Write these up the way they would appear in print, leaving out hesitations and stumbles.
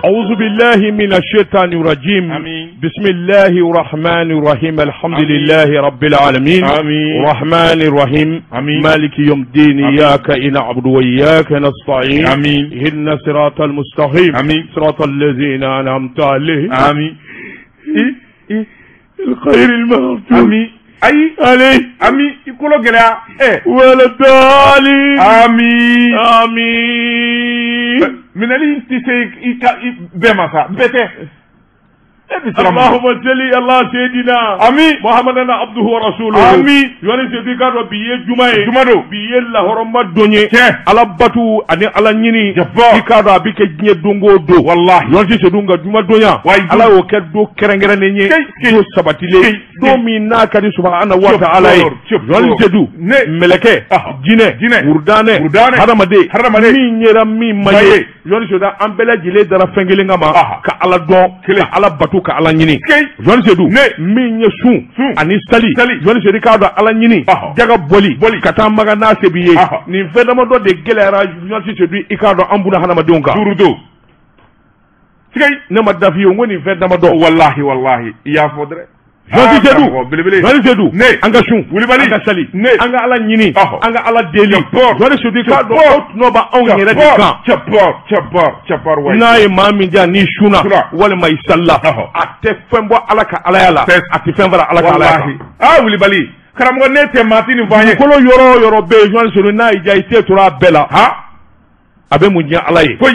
أعوذ بالله من الشيطان الرجيم. بسم الله الرحمن الرحيم. الحمد لله رب العالمين. الرحمن الرحيم. مالك يوم الدين. إياك نعبد وإياك نستعين. اهدنا الصراط المستقيم. صراط الذين أنعمت عليهم. الخير المغفور. أي عليه. يقول جلا ولا الضالين. من اللي تسيك بمسا بته. اللهم صل على سيدنا محمد عبده ورسوله. يوني سيدك ربي جمعه بيه الله رحمة الدنيا على باتو أني على نيني يكاد أبيك جنيه دونغو دو والله يوني سيدونغا جمعه الدنيا على وكر دو كرنجرنيني دو سباتيلي دو مينا كدي سبحانه وتعالى يوني سيدو ملكه جنيه وردانه هرمدي مين يرا مين ماي يوني سيدا أمبلا جلي درا فنجلينغا ما كعلى دو كعلى باتو ka ala nyini joni sedu min ye sun ani sali joni sedu ka do ala nyini jaga boli kata maga na sebiye ni fedama do de gelera joni sedu ikado ambuna hanama donka durudo sigay ne madafi yo ngoni fedama do wallahi ya fodre joni sedu anga sun anga sali anga ala nyini anga ala deli joni sedu ka do no ba on yere de kan chapor way na imam ja ni shuna wala may salla ate fembo alaka alayala ate fembo alaka alayala wuli bali karamogo ne te matini vanye kolo yoro be joni sedu na ija ite tura bela abe munja alaye koy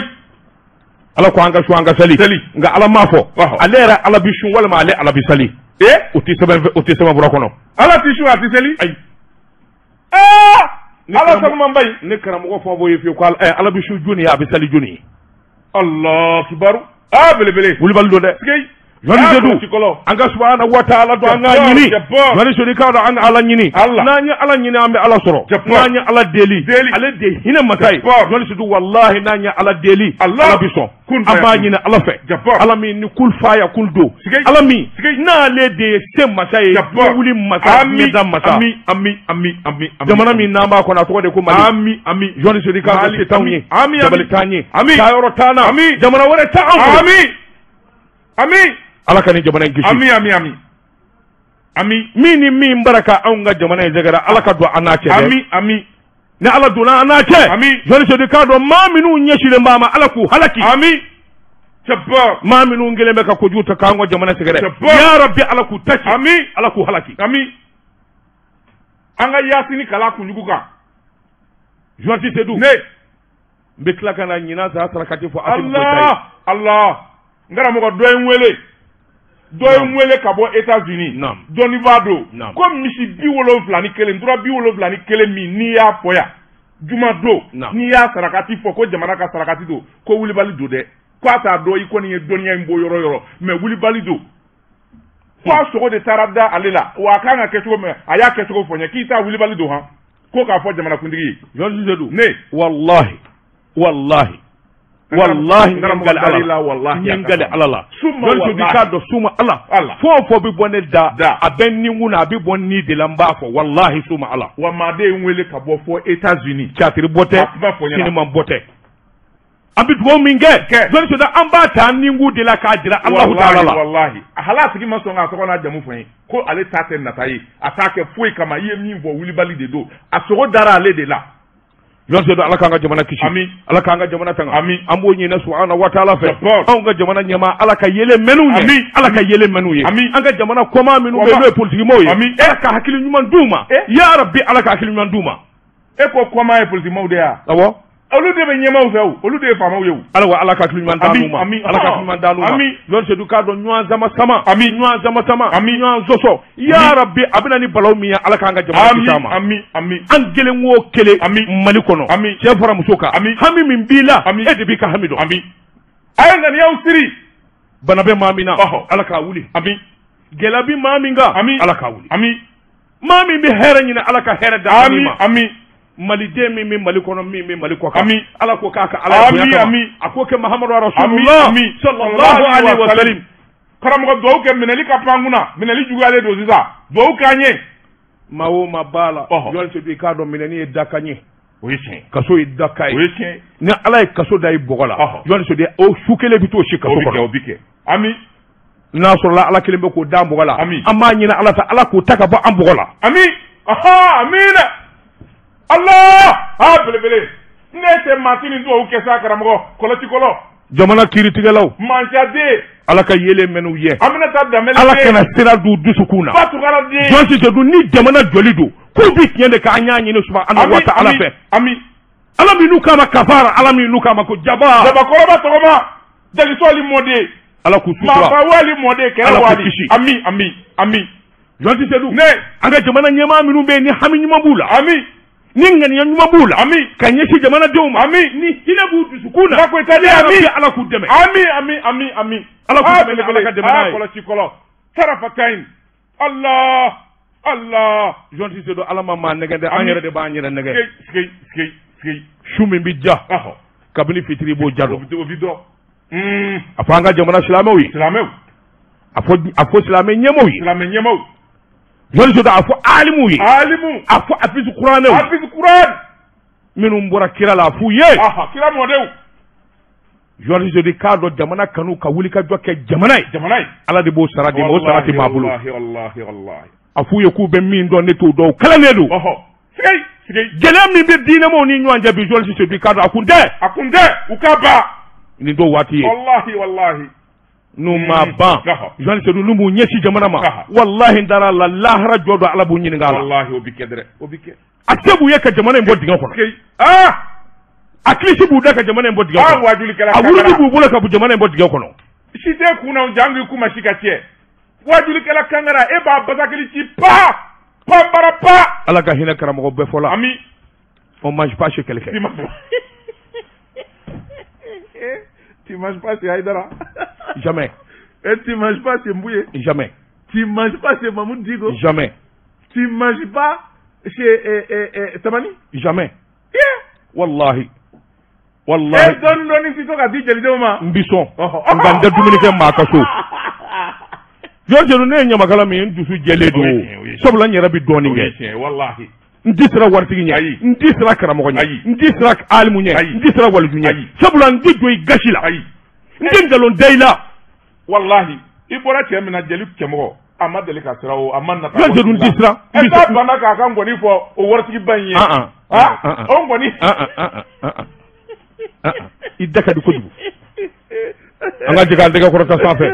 ala ko anga shu anga sali nga ala mafo alera ala bishun wala ma ale ala bisali uti sema bura kono ala tishu ati seli ay ala sama mbay ne karamogo fo bo yefi ko ala bishu juni ya bisali juni allah kibaru bele wuli baldo de gay joni dedu anga subhanahu wa ta'ala do anga nyini joni soni ka do anga ala nyini nanya ala nyini ambe ala soro nanya ala deli ale de hina matai joni sedu wallahi nanya ala deli ala bison aba nyina ala fe ala mi ni kul faya kul do ala mi na le de sem matai wuli matai mi dam mata ami jamana mi namba ko na to de ko mali ami joni soni ka do setanyi jabal tanyi tayoro tana jamana wore ta ami ala kani jamana gishi ami mini min baraka an ga jamana jagara ala ka do anace ami ne ala do na anace joni so de ka do ma minu nyeshire mbama ala ku halaki chabba ma minu ngele me ka ko juta ka ngo jamana segere ya rabbi ala ku tachi ala ku halaki anga yasini kala ku nyuguka joni sedu ne bekla kana nyina za sarakati fo atim Allah ngara mo ko doy mwele kabo États-Unis Johnny Vado comme misi biwolo flani kele ndura biwolo flani kele mi ni ya poya juma do ni ya sarakati fo ko jamana ka sarakati do ko wuli bali do de ko ata do iko ni donya mbo yoro mais wuli bali do ko so de tarada alela wa kanga keto me aya keto fo nya kita wuli bali do ha ko ka fo jamana kundigi yon zedu ne wallahi ngal ala wallahi ngal ala suma wallahi do suma Allah fo bi bonne da aben ni nguna bi bonni de lamba fo wallahi suma Allah wa ma de nwele ka bo fo États-Unis chatri bote kini man bote abi do minge don so da amba ta ni ngu de la ka jira Allah ta'ala wallahi hala sigi maso nga so na jamu fo ko ale tate na tayi atake fo kama ye mi vo wuli bali de do asoro dara ale de la yon so do ala kanga jamana kishi ala kanga jamana tanga ambo nyi na subhanahu wa ta'ala fe anga jamana nyama ala ka yele menu ye ala ka yele menu ye anga jamana koma menu be no politique mo ye ka hakili nyuma nduma ya rabbi ala ka hakili nyuma nduma ko koma e politique mo de ya awo olude be nyama ufe olude fama uye ala wa ala ka hakili nyuma nduma ala ka nyuma nduma yon so do ka do nywa zama sama nywa zoso ya rabbi abina ni balaw mi ala kanga jamana kisama angele ngo kele malikono chefara musoka hami min bila ede bika hamido ayanga ni yausiri banabe mamina ala ka wuli gelabi maminga ala ka wuli mami bi hera nyina ala ka hera da mali de mi malikono mi maliko ala ko kaka ala ko akoke muhammadu rasulullah sallallahu alaihi wasallam karamogo do ke mineli ka panguna mineli jugale do ziza do kanye mawo mabala yon se bi ka do mineni e dakanye o ye tiɲɛ kaso ye daka ye o ye tiɲɛ ni ala ye kaso da i bɔgɔ la jɔnni so de o su kelen bi t'o si kaso kɔnɔ o bi kɛ ami n'a sɔrɔla ala kelen bɛ k'o da bɔgɔ la ami an b'a ɲini ala ta ala k'o ta ka bɔ an bɔgɔ la ami amina Allah belebele ne tɛ matini duwawu kɛ sa karamɔgɔ kɔlɔsi kɔlɔ jamana kiiritigɛlaw manjade ala ka yelen mɛn'u ye Aminata Danbele ala kana sira d'u dusukun na jɔn si tɛ dun ni jamana jɔli don k'u bi tiɲɛ de k'an y'a ɲini subahana wa ta'ala fɛ ami ala min n'u k'a ma kafara ala min n'u k'a ma ko jabakɔrɔba tɔgɔma jalisɔli mɔden ala k'u sutura mafawali mɔden kɛlɛ wali ami jɔn si tɛ dun ne an ka jamana ɲɛmaa minnu bɛ yen ni hami ɲuman b'u la ami ni ŋaniya ɲuman b'u la ami ka ɲɛsin jamanadenw ma ami ni hinɛ b'u dusukun na ko itali ami ala k'u dɛmɛ ami ala k'u dɛmɛ ala ka dɛmɛ n'a kɔlɔsi kɔlɔ tarafatain Allah jɔn si tɛ dun ala ma maa nɛgɛ dɛ an yɛrɛ de b'an yɛrɛ nɛgɛ sike su min bi ja kabini fitiri b'o ja dɔn o bi dɔn a fɔ an ka jamana silamɛw ye a fɔ silamɛ ɲɛmɔw ye jɔnni so a fɔ alimu ye a fɔ afizu kuranɛw minnu bɔra kira la a f'u ye kira mɔdenw jɔnni so k'a dɔn jamana kanu ka wuli ka jɔ kɛ jamana ye ala de b'o sara di ma o sara ti maa bolo a f'u ye k'u bɛ min dɔn ne t'o dɔn o kalannen don gɛlɛya min bɛ diinɛmaw ni ɲɔgɔn cɛ bi jɔnni so k'a dɔn a kun tɛ u ka ban nin dɔw waati ye wallahi n'u ma ban jɔnni so n'u b'u ɲɛsin jamana ma wallahi n taara la lahara jɔ dɔ ala b'u ɲininka a la wallahi o bi kɛ dɛ a se b'u ye ka jamana in bɔ dingɛ kɔnɔ a kilisi b'u da ka jamana in bɔ dingɛ kɔnɔ a wurudi b'u bolo ka jamana in bɔ dingɛ kɔnɔ si tɛ kunna jangi kuma si ka tiɲɛ wajulikɛla kangara e b'a basakili ci bara pa ala ka hinɛ karamɔgɔ bɛɛ fɔ la ami on mange pas chez quelqu'un tu manges pas chez Aïdara jamais et tu manges pas chez Mbouye jamais tu manges pas chez Mamoud Digo jamais tu manges pas chez Tamani jamais wallahi dɔɔni si to ka di jelidenw ma n bi sɔn nka n tɛ dumuni kɛ maa ka so jɔn ne ye ɲamakala min ye n dusu jɛlen don sabula n yɛrɛ bɛ dɔɔnin kɛ wallahi n tɛ sira waritigi ɲɛ n tɛ sira karamɔgɔ ɲɛ n tɛ sira alimu ɲɛ n tɛ sira waliju ɲɛ sabula n tɛ don i gasi la n tɛ nkalon da i la wallahi i bɔra cɛ min na jeli cɛmɔgɔ a ma deli ka sira o a ma nata jɔn n tɛ sira e t'a banna k'a ka ngɔni fɔ o waritigi ba in ye o ngɔni i da ka di kojugu an ka jigin an tɛgɛ kɔrɔta sanfɛ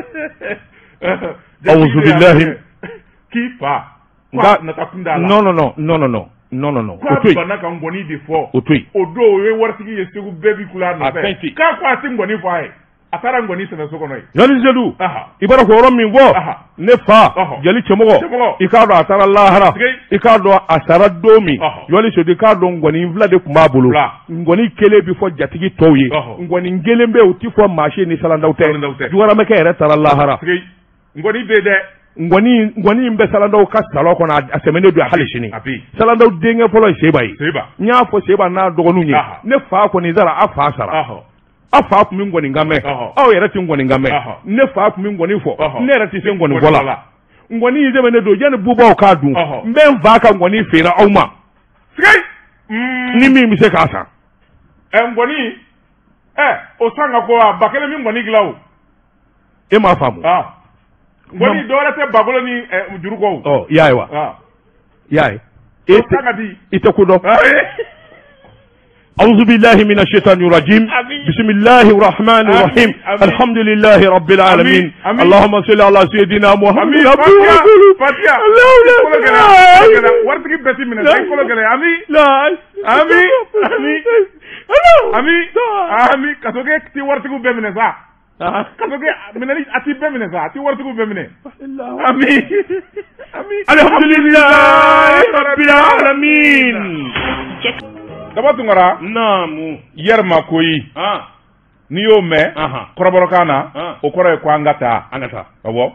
awuzu bilahi k'i fa nka nata kunda la non k'a banna ka ngɔni de fɔ o to yen o don o ye waritigi ye segu bɛɛ bi kula a nɔfɛ k'a ko a tɛ ngɔni fɔ a ye a taara ngɔni sɛnɛ so kɔnɔ ye yanni sedu i b'a dɔn ko yɔrɔ min fɔ ne fa jeli cɛmɔgɔ i k'a dɔn a taara lahara i k'a dɔn a sara don min yanni sedu i k'a dɔn ngɔni fila de tun b'a bolo ngɔni kelen bɛ fɔ jatigi tɔw ye ngɔni kelen bɛ u ti fɔ maa si ni salandaw tɛ juwaramɛkɛ yɛrɛ taara lahara ngɔni bɛ dɛ ngɔni in bɛ salandaw ka salon kɔnɔ a tɛmɛnen don hali sini salandaw denkɛ fɔlɔ ye seba ye n y'a fɔ seba n'a dɔgɔninw ye ne fa kɔni sara a fa sara a fa tun bɛ ngɔni kan mɛn aw yɛrɛ tɛ ngɔni kan mɛn ne fa tun bɛ ngɔni fɔ ne yɛrɛ tɛ se ngɔni fɔ la ngɔni in sɛbɛn ne don yanni bubaw k'a dun n bɛ n fa ka ngɔni feere aw ma ni min bɛ se k'a san ngɔni o san ka ko a ba kelen min ngɔni dilan o e m'a faamu ngɔni dɔwɛrɛ tɛ bakolo ni juru kɔ i y'a ye wa i y'a ye i tɛ ko dɔn أعوذ بالله من الشيطان الرجيم بسم الله الرحمن الرحيم الحمد لله رب العالمين اللهم صل على سيدنا محمد الحمد لله رب العالمين Daba Tunkara naamu yerma koyi n'i y'o mɛn kɔrɔbɔrɔkan na o kɔrɔ ye ko an ka taa awɔ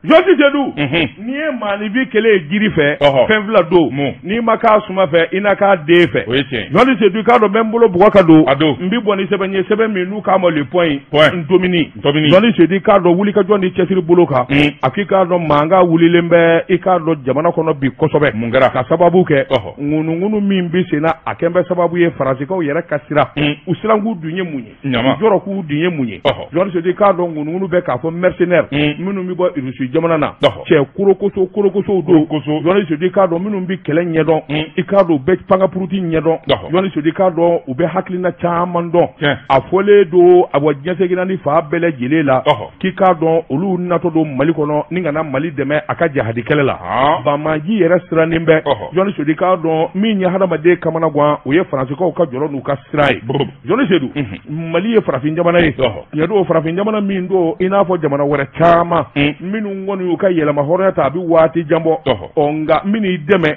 Jɔsi Jedu ni ye maanifi kele jiri fɛ fɛn fila don n'i ma k'a suma fɛ i na k'a den fɛ Jɔsi Jedu k'a dɔn bɛ n bolo bɔgɔ ka don n bi bɔ ni sɛbɛn ye sɛbɛn min n'u k'a ma le point ntomini Jɔsi Jedu k'a dɔn wuli ka jɔ ni cɛsiri bolo kan a k'i k'a dɔn mankan wulilen bɛ i k'a dɔn jamana kɔnɔ bi kosɛbɛ mun kɛra ka sababu kɛ ŋunuŋunu min bi senna a kɛn bɛ sababu ye Faransikaw yɛrɛ ka sira u siranku dun ye mun ye jɔrɔ k'u dun ye mun ye Jɔsi Jedu k'a dɔn ŋunuŋunu bɛ k'a fɔ mercenaire minnu bi bɔ Rusi jamana na cɛ korokoso don Jɔsi Jedu k'a dɔn minnu bi kɛlɛ ɲɛdɔn i k'a dɔn u bɛ pangapuruti ɲɛdɔn Jɔsi Jedu k'a dɔn u bɛ hakilina caman dɔn a fɔlen don a bɔ diɲɛsegina ni fa bɛɛ lajɛlen la k'i k'a dɔn olu natɔ don Mali kɔnɔ ni kana Mali dɛmɛ a ka jihadi kɛlɛ la Bamaji yɛrɛ sirannen bɛ Jɔsi Jedu k'a dɔn min ye hadamaden kamana gan o ye Faransikaw ka jɔrɔ n'u ka sira ye Jɔsi Jedu Mali ye farafin jamana ye ɲɛ don farafin jamana min don i n'a fɔ jamana wɛrɛ caman minnu kɔni y'u ka yɛlɛma hɔrɔnya ta a bi waati jan bɔ nka min y'i dɛmɛ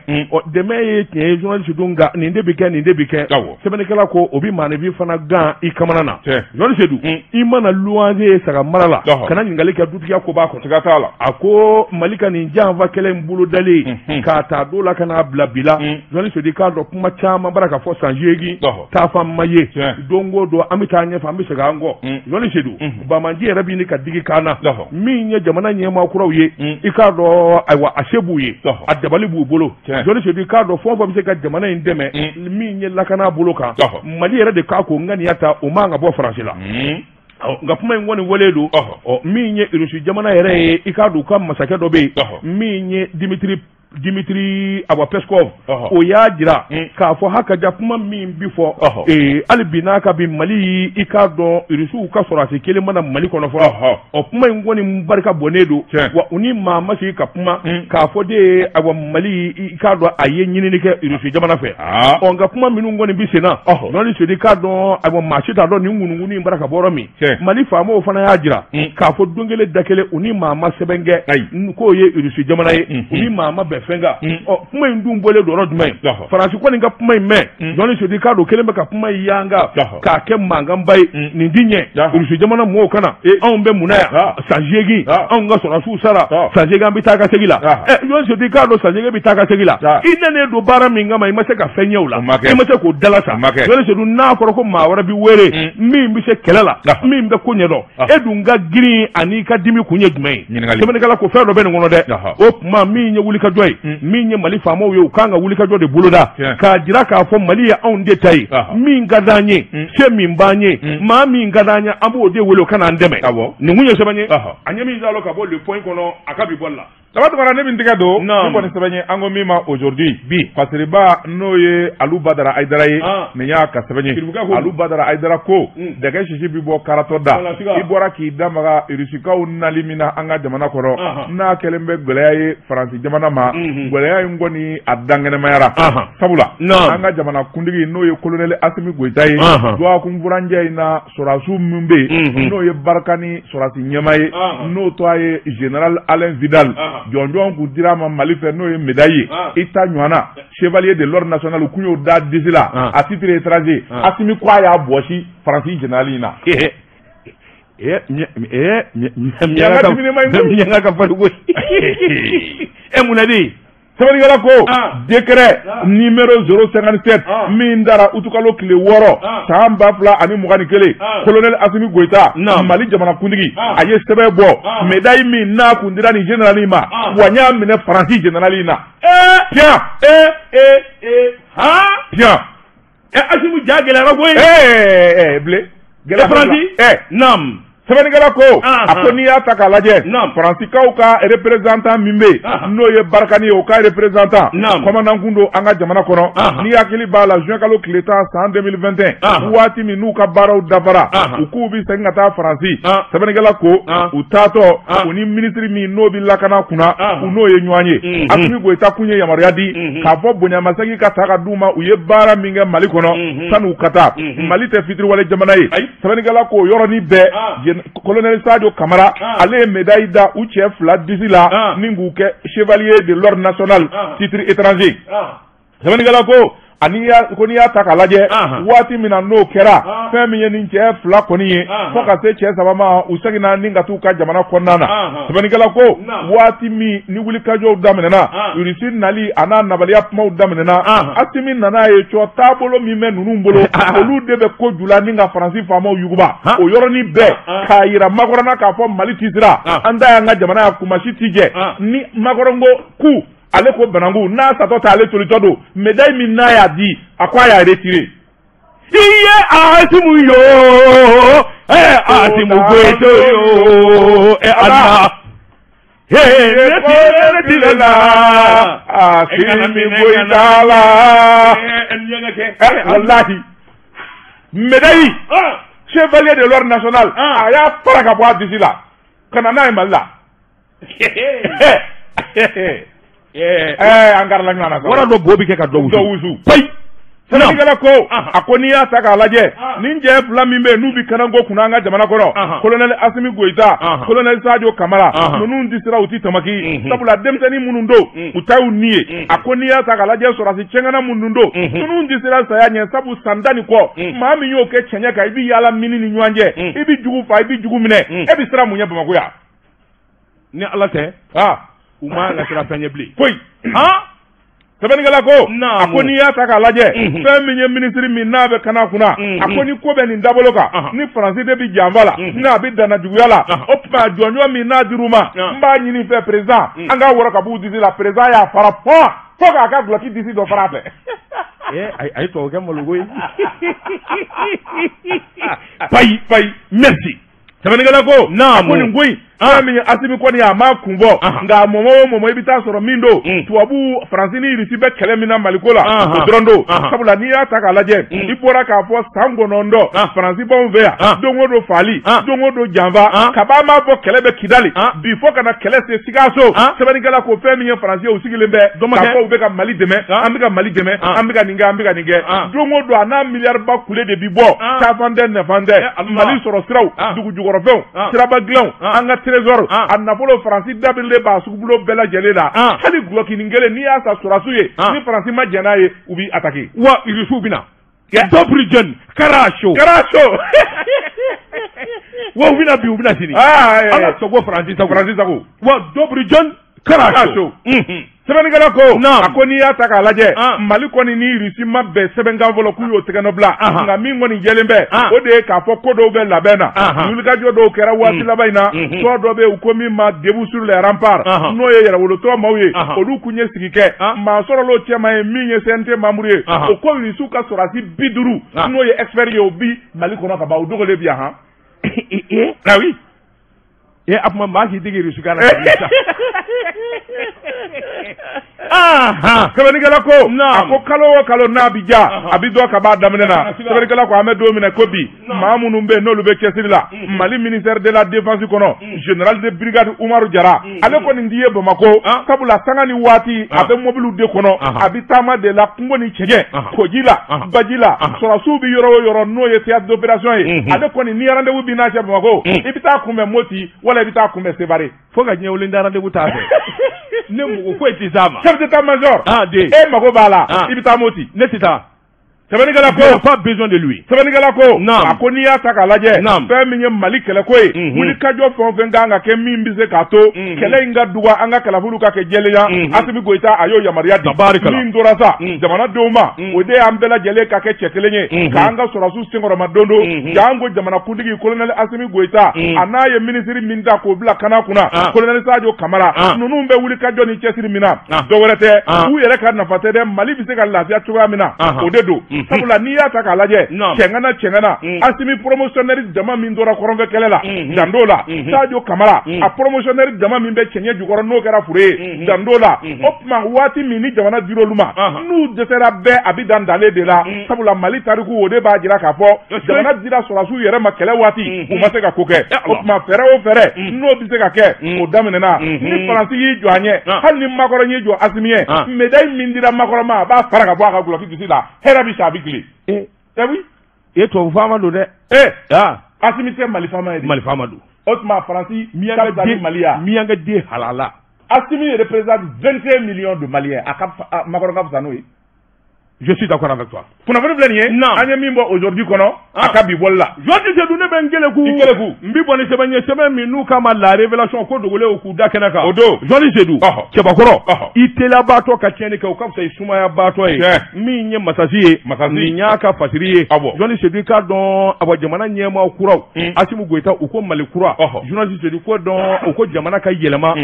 dɛmɛ ye tiɲɛ ye Jɔsi Jedu nka nin de bi kɛ sɛbɛnnikɛla ko o bi maanifi fana gan i kamana na Jɔsi Jedu i mana luwanze ye saga mara la kana ɲininkali kɛ dutigiya ko b'a kɔ siga t'a la a ko Mali ka nin janfa kɛlɛ in bolo dalen k'a ta don la ka n'a bila bi la Jɔsi Jedu k'a dɔn kuma caman bara ka fɔ san 8 taafan ma ye don o don an bɛ taa ɲɛfɛ an bɛ segin an kɔ Jɔsi Jedu Bamaji yɛrɛ b'i ni ka digi kan na min ye jamana ɲɛmaa kuraw ye i k'a dɔn ayiwa a se b'u ye a dabali b'u bolo Jɔsi Jedu k'a dɔn fɛn o fɛn bɛ se ka jamana in dɛmɛ min ye lakana bolo kan Mali yɛrɛ de k'a ko ŋaniya ta o man ka bɔ Faransi la nka kuma in kɔni wale don min ye Rusi jamana yɛrɛ ye i k'a dɔn u ka masakɛ dɔ bɛ yen min ye Dimitri Peskov o y'a jira k'a fɔ hakaja kuma min bi fɔ hali bi n'a ka bi Mali i k'a dɔn Rusiw ka sɔrɔdasi kelen mana Mali kɔnɔ fɔlɔ kuma in kɔni barika bɔnnen don wa u ni maa ma sigi ka kuma k'a fɔ de Mali i k'a dɔn a ye ɲinini kɛ Rusi jamana fɛ nka kuma minnu kɔni bi senna Jɔsi Jedu k'a dɔn maa si t'a dɔn nin ŋunuŋunu in baraka bɔra min Mali faamaw fana y'a jira k'a fɔ don kelen da kelen u ni maa ma sɛbɛn kɛ k'o ye Rusi jamana ye u ni maa ma bɛn fɛn kan kuma in dun bɔlen don yɔrɔ jumɛn Faransi kɔni ka kuma in mɛn Jɔsi Jedu k'a dɔn kelen bɛ ka kuma in yanga k'a kɛ mankanba ye nin di ɲɛ Rusi jamana mɔgɔw kana anw bɛ mun na yan san 8 anw ka sɔrɔdasiw sara san 8 an bɛ taa ka segin la Jɔsi Jedu k'a dɔn san 8 bɛ taa ka segin la i nɛnɛ don baara min kama i ma se ka fɛn ɲɛ o la i ma se k'o dala sa Jɔsi Jedu n'a fɔra ko maa wɛrɛ bi wele min bɛ se kɛlɛ la min bɛ ko ɲɛdɔn e dun ka girin ani ka dimi kun ye jumɛn ye sɛbɛnnikɛla ko fɛn dɔ bɛ nin kɔnɔ dɛ o tuma min ye wulikajɔ ye min ye Mali faamaw ye u kan ka wulikajɔ de boloda k'a jira k'a fɔ Mali ye anw de ta ye min ka d'an ye se min b'an ye maa min ka d'an ye an b'o de wele o ka n'an dɛmɛ nin kun ye sɛbɛn ye a ɲɛ min salo ka bɔ le point kɔnɔ a ka bi bɔli la Tabatubara ne bin tigɛ don ne kɔni sɛbɛn ye an ko min ma aujourd'hui bi Fasiriba n'o ye Alu Badara Aidara ye nin y'a ka sɛbɛn ye Alu Badara Aidara ko dɛgɛ sisi bi bɔ karatɔ da i bɔra k'i damaga Rusikaw nali min na an ka jamana kɔrɔ n'a kɛlen bɛ gɛlɛya ye Faransi jamana ma gɛlɛya in kɔni a dangɛnɛmayara sabula an ka jamana kuntigi n'o ye colonel Asimi Goita ye dɔgɔkun furanjɛ in na sɔrɔdasiw min bɛ yen n'o ye Barkani sɔrɔdasi ɲɛma ye n'o tɔ ye général Alain Vidal jɔnjɔn k'u dira ma Mali fɛ n'o ye médaille ye i ta ɲɔgɔnna chevalier de l'ordre national u kun y'o da disi la à titre étranger Asimi ko a y'a bɔsi Faransi général in na miɲanga ka fari koyi mun na de sɛbɛnnikɛla ko décret numéro 057 min dara utukalo tile 6 san 2021 colonel Asimi Goita Mali jamana kuntigi a ye sɛbɛn bɔ médaille min n'a kun dira ni général ma wa n y'a minɛ Faransi général in na tiɲɛ tiɲɛ Asimi ja gɛlɛyara koyi bile gɛlɛya Faransi naam sɛbɛnnikɛla ko a ko n'i y'a ta k'a lajɛ Faransikaw ka représentant min bɛ n'o ye Barkani ye o ka représentant commandant kun don an ka jamana kɔnɔ n'i hakili b'a la juin kalo tile 10 san 2021 waati min n'u ka baaraw dafara u k'u bi segin ka taa Faransi sɛbɛnnikɛla ko u taatɔ u ni ministre min n'o bi lakana kunna u n'o ye ɲɔgɔn ye Asimi Goita kun ye yamaruya di k'a fɔ bonyamasegin ka ta ka d'u ma u ye baara min kɛ Mali kɔnɔ san'u ka taa Mali tɛ fitiriwale jamana ye sɛbɛnnikɛla ko yɔrɔnin bɛɛ colonel Sadio Kamara ale ye médaille da u cɛ 2 disi la ni k'u kɛ chevalier de l'ordre national titre étranger sɛbɛnnikɛla ko ko n'i y'a ta k'a lajɛ waati min na n'o kɛra fɛn min ye nin cɛ 2 kɔni ye fo ka se cɛ 3 ma u seginna ni ka t'u ka jamana kɔnɔna na sɛbɛnnikɛla ko waati min ni wulikajɔw daminɛna Russie nali a n'a nabaliya kumaw daminɛna Asimi nana ye cɔ taabolo min bɛ ninnu bolo olu de bɛ ko jula ni ka Faransi faamaw yuguba o yɔrɔnin bɛɛ k'a yira Makɔrɔna k'a fɔ Mali t'i sira an da y'an ka jamana ya kumasi t'i jɛ ni Makɔrɔn ko ku ale ko Banangu n'a satɔ ta ale tolitɔ don médaille min n'a y'a di a ko a y'a retiré iye Asimu yo Asimu Goïto yo Allah la Asimi Goïta la wallahi médaille chevalier de l'ordre national a y'a fara ka bɔ a disi la ka na n'a ye Mali la an karala ɲɔgɔn na wara dɔ bo bi kɛ ka dɔ wusu payi sɛnɛkɛla ko a ko n'i y'a ta k'a lajɛ nin cɛ 2 min bɛ yen n'u bi kanako kunna an ka jamana kɔnɔ colonel Asimi Goïta colonel Sadio Kamara ninnu tɛ sira u tɛ tamaki sabula denmisɛnnin minnu don u ta y'u ni ye a ko n'i y'a ta k'a lajɛ sɔrɔsi cɛŋana minnu don ninnu tɛ sira saya ɲɛ sabu san 10 kɔ maa min y'o kɛ cɛɲɛ kan i bɛ yaala mini ni ɲɔgɔn cɛ i bɛ jugu fa i bɛ jugu minɛ e bɛ sira mun ye Bamakɔ yan ni Ala tɛ u ma la sira fɛn ye bilen koyi sɛbɛnnikɛla ko a ko n'i y'a ta k'a lajɛ fɛn min ye minisiri min n'a bɛ kana kunna a ko ni ko bɛ nin dabolo kan ni Faransi de bɛ janfa la n'a bɛ danna juguya la o tuma jɔnjɔn min n'a dir'u ma n b'a ɲini fɛ président an k'a wɔrɔ ka b'u disi la président y'a fara fɔ k'a ka guloki disi dɔ fara a fɛ a ye tubabu kɛ malogo ye payi merci sɛbɛnnikɛla ko a ko nin ko in fɛn min ye Asimi kɔni a m'a kun bɔ nka mɔmɔ o mɔmɔ i bɛ taa sɔrɔ min don tubabu Faransi ni Russie bɛ kɛlɛ min na Maliko la o dɔrɔn don sabula n'i y'a ta k'a lajɛ i bɔra k'a fɔ san 9 Faransi b'anw fɛ yan don o don faali don o don janfa kab'a m'a fɔ kɛlɛ bɛ Kidali bi fo ka na kɛlɛ se Sikaso sɛbɛnnikɛla ko fɛn min ye Faransi ye u sigilen bɛ k'a fɔ u bɛ ka Mali dɛmɛ an bɛ ka Mali dɛmɛ an bɛ ka nin kɛ an bɛ ka nin kɛ don o don a n'a miliyari ba kule de bi bɔ tafan tɛ nafan tɛ Mali sɔrɔ siraw dugu jukɔrɔfɛnw siraba dilanw an ka trésor a nafolo Faransi dabirilen b'a sugubulo bɛɛ lajɛlen la hali gulɔkinin kelen n'i y'a sa sɔrɔsiw ye ni Faransi ma jɛn n'a ye u b'i attaquer wa Russiw bɛ na Dobrujan Karacho wa u bɛ na bi u bɛ na sini ala sago Faransi sago wa Dobrujan Karacho sɛbɛnnikɛla ko a ko n'i y'a ta k'a lajɛ Mali kɔni ni Russie ma bɛn sɛbɛnkan fɔlɔ k'u y'o tɛgɛ nɔ bila nka min kɔni jɛlen bɛ o de ye k'a fɔ ko dɔw bɛ labɛn na wulikajɔ dɔw kɛra waati laban in na tɔ dɔ bɛ yen u ko min ma début sur les remparts n'o ye yɛrɛwolotɔ maaw ye olu kun ye sigi kɛ maa sɔrɔl'o cɛman ye min ye CNT membre ye o ko Russie ka sɔrɔdasi 50 n'o ye expert ye o bi Mali kɔnɔ ka ban o dogolen bi yan ah oui a kuma maa k'i digi Russie kan na sɛbɛnnikɛla ko a ko kalo o kalo n'a bi ja a bi dɔ ka b'a daminɛ na sɛbɛnnikɛla ko an bɛ don min na ko bi maa minnu bɛ yen n'olu bɛ cɛsiri la Mali ministère de la défense kɔnɔ général de brigade Umaru Jara ale kɔni t'i ye Bamakɔ sabula sanga ni waati a bɛ mobiliw de kɔnɔ a bi taama de la kungo ni cɛgɛ koji la baji la sɔrɔsiw bi yɔrɔ o yɔrɔ n'o ye théâtre d'opération ye ale kɔni ni rendez-vous bi n'a cɛ Bamakɔ i bɛ taa kunbɛn Moti wala i bɛ taa kunbɛn Sevare fo ka diɲɛ wele da rendez-vous t'a fɛ ne mɔgɔ foyi tɛ s'a ma chef d'état-major e mago b'a la i bɛ taa Moti ne tɛ taa sɛbɛnnikɛla ko pas besoin de lui sɛbɛnnikɛla ko a ko n'i y'a ta k'a lajɛ fɛn min ye Mali kɛlɛko ye wulikajɔ fɛn o fɛn kan ka kɛ min bɛ se k'a to kɛlɛ in ka duga an ka kalafiliw ka kɛ jɛlenya Asimi Goïta a y'o yamaruya di min tora sa jamanadenw ma o de y'an bɛɛ lajɛlen ka kɛ cɛ kelen ye k'an ka sɔrɔsiw senkɔrɔma don do jaan ko jamanakuntigi colonel Asimi Goïta a n'a ye minisiri min ta k'o bila kana kunna colonel Sadio Kamara ninnu bɛ wulikajɔ ni cɛsiri min na dɔwɛrɛ tɛ u yɛrɛ ka nafa tɛ dɛ Mali bɛ se ka lafiya cogoya min na o de don sabula n'i y'a ta k'a lajɛ cɛŋana Asimi promotionnaire jama min tora kɔrɔnfɛ kɛlɛ la Dando la Sadio Kamara a promotionnaire jama min bɛ cɛɲɛ jukɔrɔ n'o kɛra fure ye Dando la o tuma waati min ni jamana dir'olu ma n'u dɛsɛra bɛɛ a bi dan dale de la sabula Mali tariku o de b'a jira k'a fɔ jamana dira sɔrɔsiw yɛrɛ ma kɛlɛ waati u ma se ka ko kɛ o tuma fɛɛrɛ o fɛɛrɛ n'o bɛ se ka kɛ o daminɛna ni Faransi y'i jɔ a ɲɛ hali ni Makɔrɔ y'i jɔ Asimi ye médaille min dira Makɔrɔ ma a b'a fara ka bɔ a ka guloki disi la hɛrɛ bi sa a bi tile oui e tubabu faama don dɛ Asimi tɛ Mali faama ye Mali faama don o tuma Faransi miyankɛ den halala Asimi représente 21 millions de Maliens a ka Makɔrɔ ka fisa n'o ye Je suis d'accord avec toi. Kunnafoni filɛ nin ye. An ye min bɔ aujourd'hui kɔnɔ a ka bi bɔli la. Jɔnti Seydou ne bɛ n Ngeleku. N bi bɔ ni sɛbɛn ye sɛbɛn min n'u k'a ma la révélation ko dogolen o k'u da kɛnɛ kan. O don. Jɔnti Seydou. Cɛbakɔrɔ. I teliyabaatɔ ka tiɲɛni kɛ o ka fisa i sumayabaatɔ ye. Min ye masasi ye. Nin y'a ka fasiri ye. Jɔnti Seydou i k'a dɔn jamana ɲɛmaa kuraw. Asimu Goyita u ko Mali kura. Jɔnti Seydou ko dɔn u ko jamana ka yɛlɛma.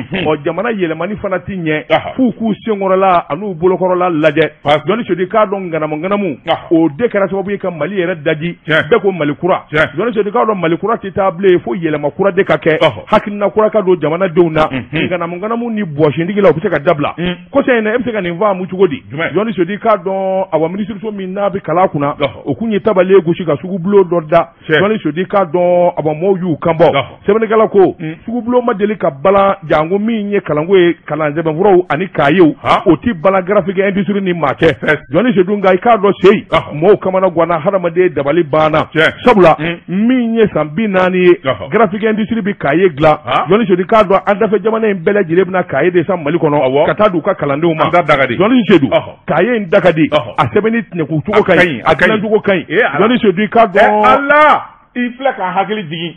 Jamana yɛlɛmani fana ti ɲɛ. F'u k'u senkɔrɔla an'u bolokɔrɔla lajɛ. Jɔnti Seydou i k'a dɔn ŋanamu o de kɛra sababu ye ka Mali yɛrɛ daji bɛɛ ko Mali kura. Jɔnti Seydou k'a dɔn Mali kura tɛ taa bilen fo yɛlɛma kura de ka kɛ hakilina kura ka don jamanadenw na ŋanamu ni bɔsindigi la u bɛ se ka dabila kɔsɛbɛ in na e bɛ se ka nin faamu cogo di. Jɔnti Seydou k'a dɔn awa minisiriso min n'a bɛ kala kunna o kun ye tabale gosi ka sugubulon dɔ da. Jɔnti Seydou k'a dɔn awa mɔɔw y'u kanbɔ sɛbɛnnikɛla ko sugubulon ma deli ka balan jango min ye kalanko ye kalan sɛbɛnfuraw ani kayew o ti balan graphique industrie ni maa cɛ. Jɔnti Seydou nka i k'a dɔn seyi mɔɔw kamana ganna hadamaden dabali banna sabula min ye san 40 ye graphique industrie bi kaye dilan Jɔnti Seydou k'a dɔn an dafɛ jamana in bɛɛ lajɛlen bɛna kaye de san Mali kɔnɔ ka taa d'u ka kalandenw ma. Jɔnti Seydou kaye in da ka di a sɛbɛnni tiɲɛku cogo ka ɲi a dilan cogo ka ɲi. Jɔnti Seydou k'a dɔn Allah i filɛ ka hakili jigin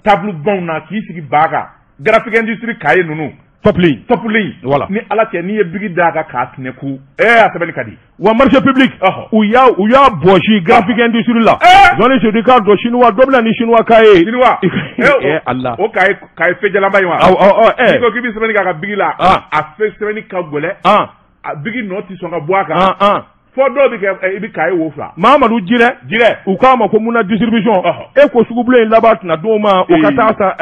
table banw na k'i sigi baa kan graphique industrie kaye ninnu topulin voilà ni ala cɛ n'i ye bigi d'a kan k'a tinɛku a sɛbɛnni ka di. Wa marché public u y'a bɔsi graphique industrie la. Jɔnti Seydou k'a dɔn chinois dɔ bɛna ni chinois kaye. Allah o kaye fɛjɛlama ye wa. n'i ko k'i bɛ sɛbɛnni k'a ka bigi la a sɛbɛnni ka gɛlɛn a bigi nɔ tɛ sɔn ka bɔ a kan. Fɔ dɔw bɛ kɛ i bɛ kaye wo fila. Mahamadu Jirɛ u k'a ma ko Muna distribution e ko sugubulon in laban tɛna d'o ma o ka taa sa